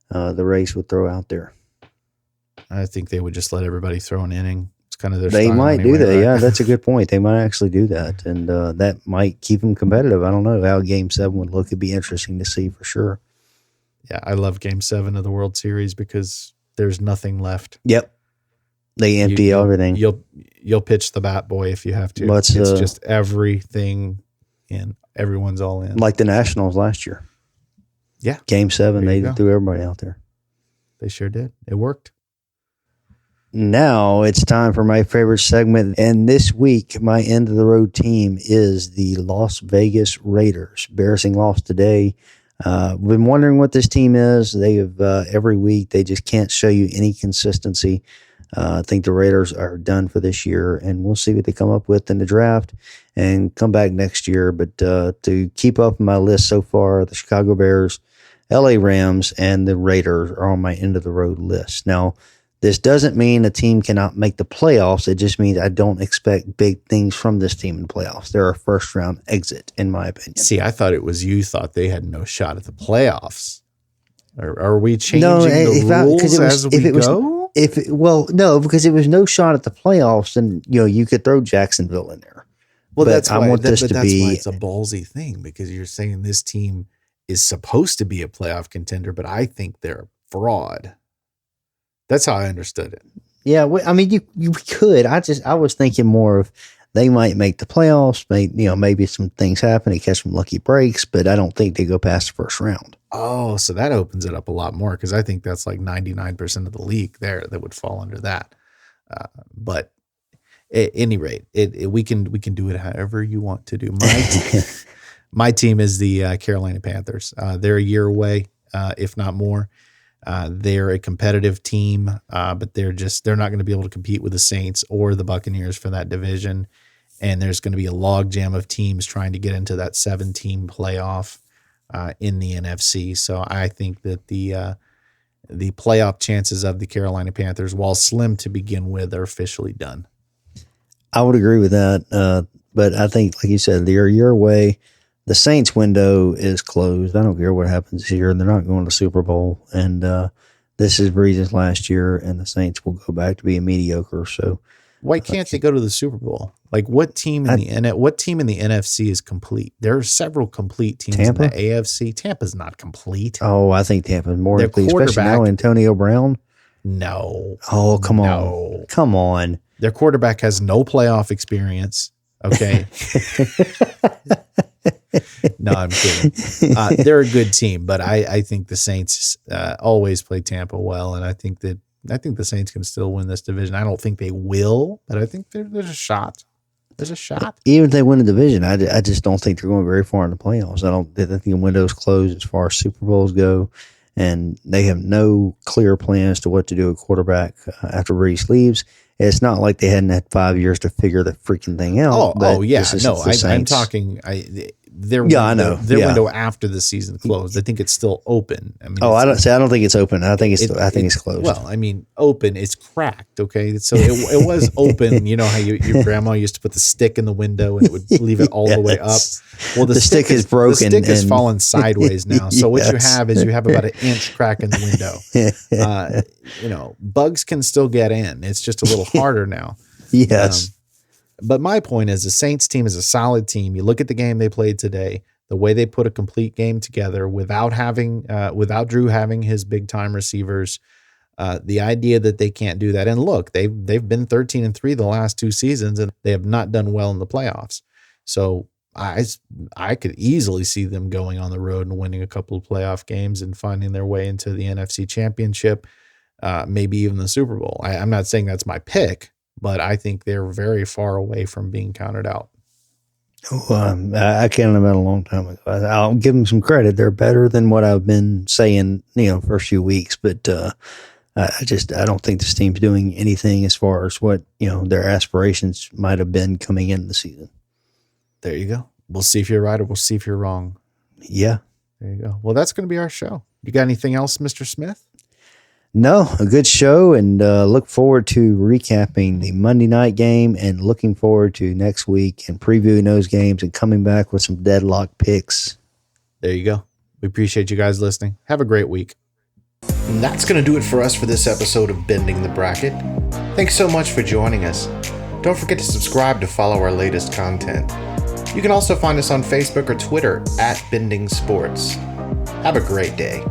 the Rays would throw out there. I think they would just let everybody throw an inning. It's kind of their They style might anyway, do that. right? Yeah, that's a good point. They might actually do that, and that might keep them competitive. I don't know how Game 7 would look. It'd be interesting to see for sure. Yeah, I love Game 7 of the World Series because there's nothing left. Yep. They empty everything. You'll pitch the bat boy if you have to. It's just everything in. Everyone's all in. Like the Nationals last year. Yeah. Game 7, they threw everybody out there. They sure did. It worked. Now it's time for my favorite segment. And this week, my end of the road team is the Las Vegas Raiders. Embarrassing loss today. We've been wondering what this team is. They have every week, they just can't show you any consistency. I think the Raiders are done for this year, and we'll see what they come up with in the draft and come back next year. But to keep up my list so far, the Chicago Bears, LA Rams, and the Raiders are on my end of the road list. Now, this doesn't mean a team cannot make the playoffs. It just means I don't expect big things from this team in the playoffs. They're a first round exit, in my opinion. See, I thought it was you thought they had no shot at the playoffs. Are we changing the rules as we go? No, because it was no shot at the playoffs, and you could throw Jacksonville in there. Well, that's why that's why it's a ballsy thing, because you're saying this team is supposed to be a playoff contender, but I think they're a fraud. That's how I understood it. Yeah, I mean, you could. I was thinking more of they might make the playoffs. Maybe some things happen, they catch some lucky breaks, but I don't think they go past the first round. Oh, so that opens it up a lot more, because I think that's like 99% of the league there that would fall under that. But at any rate, we can do it however you want to do. My team is the Carolina Panthers. They're a year away, if not more. They're a competitive team, but they're not going to be able to compete with the Saints or the Buccaneers for that division. And there's going to be a logjam of teams trying to get into that 7-team playoff in the NFC. So I think that the playoff chances of the Carolina Panthers, while slim to begin with, are officially done. I would agree with that. But I think, like you said, they're a year away. The Saints window is closed. I don't care what happens here. They're not going to the Super Bowl. And this is Breeze's last year, and the Saints will go back to being mediocre. So why can't they go to the Super Bowl? Like, what team in the NFC is complete? There are several complete teams in the AFC. Tampa's not complete. Oh, I think Tampa's more complete, especially now Antonio Brown. No. Oh, come on. Come on. Their quarterback has no playoff experience. Okay. No, I'm kidding. They're a good team, but I think the Saints always play Tampa well, and I think the Saints can still win this division. I don't think they will, but I think there's a shot. There's a shot. Even if they win the division, I just don't think they're going very far in the playoffs. I think the window's closed as far as Super Bowls go, and they have no clear plans to what to do at quarterback after Reese leaves. It's not like they hadn't had 5 years to figure the freaking thing out. I'm talking. Their window after the season closed. I think it's still open. I mean, I don't think it's open. I think it's closed. Well, I mean, open. It's cracked. Okay, so it was open. You know how your grandma used to put the stick in the window and it would leave it all the way up. Well, the stick is broken. The stick is fallen sideways now. So what you have is about an inch crack in the window. Bugs can still get in. It's just a little harder now. Yes. But my point is, the Saints team is a solid team. You look at the game they played today, the way they put a complete game together without Drew having his big time receivers. The idea that they can't do that, and look, they've been 13-3 the last 2 seasons, and they have not done well in the playoffs. So I could easily see them going on the road and winning a couple of playoff games and finding their way into the NFC Championship, maybe even the Super Bowl. I'm not saying that's my pick, but I think they're very far away from being counted out. I counted them out a long time ago. I'll give them some credit. They're better than what I've been saying, first few weeks. But I don't think this team's doing anything as far as what their aspirations might have been coming into the season. There you go. We'll see if you're right or we'll see if you're wrong. Yeah. There you go. Well, that's going to be our show. You got anything else, Mr. Smith? No, a good show, and look forward to recapping the Monday night game and looking forward to next week and previewing those games and coming back with some deadlock picks. There you go. We appreciate you guys listening. Have a great week. And that's going to do it for us for this episode of Bending the Bracket. Thanks so much for joining us. Don't forget to subscribe to follow our latest content. You can also find us on Facebook or Twitter @Bending Sports. Have a great day.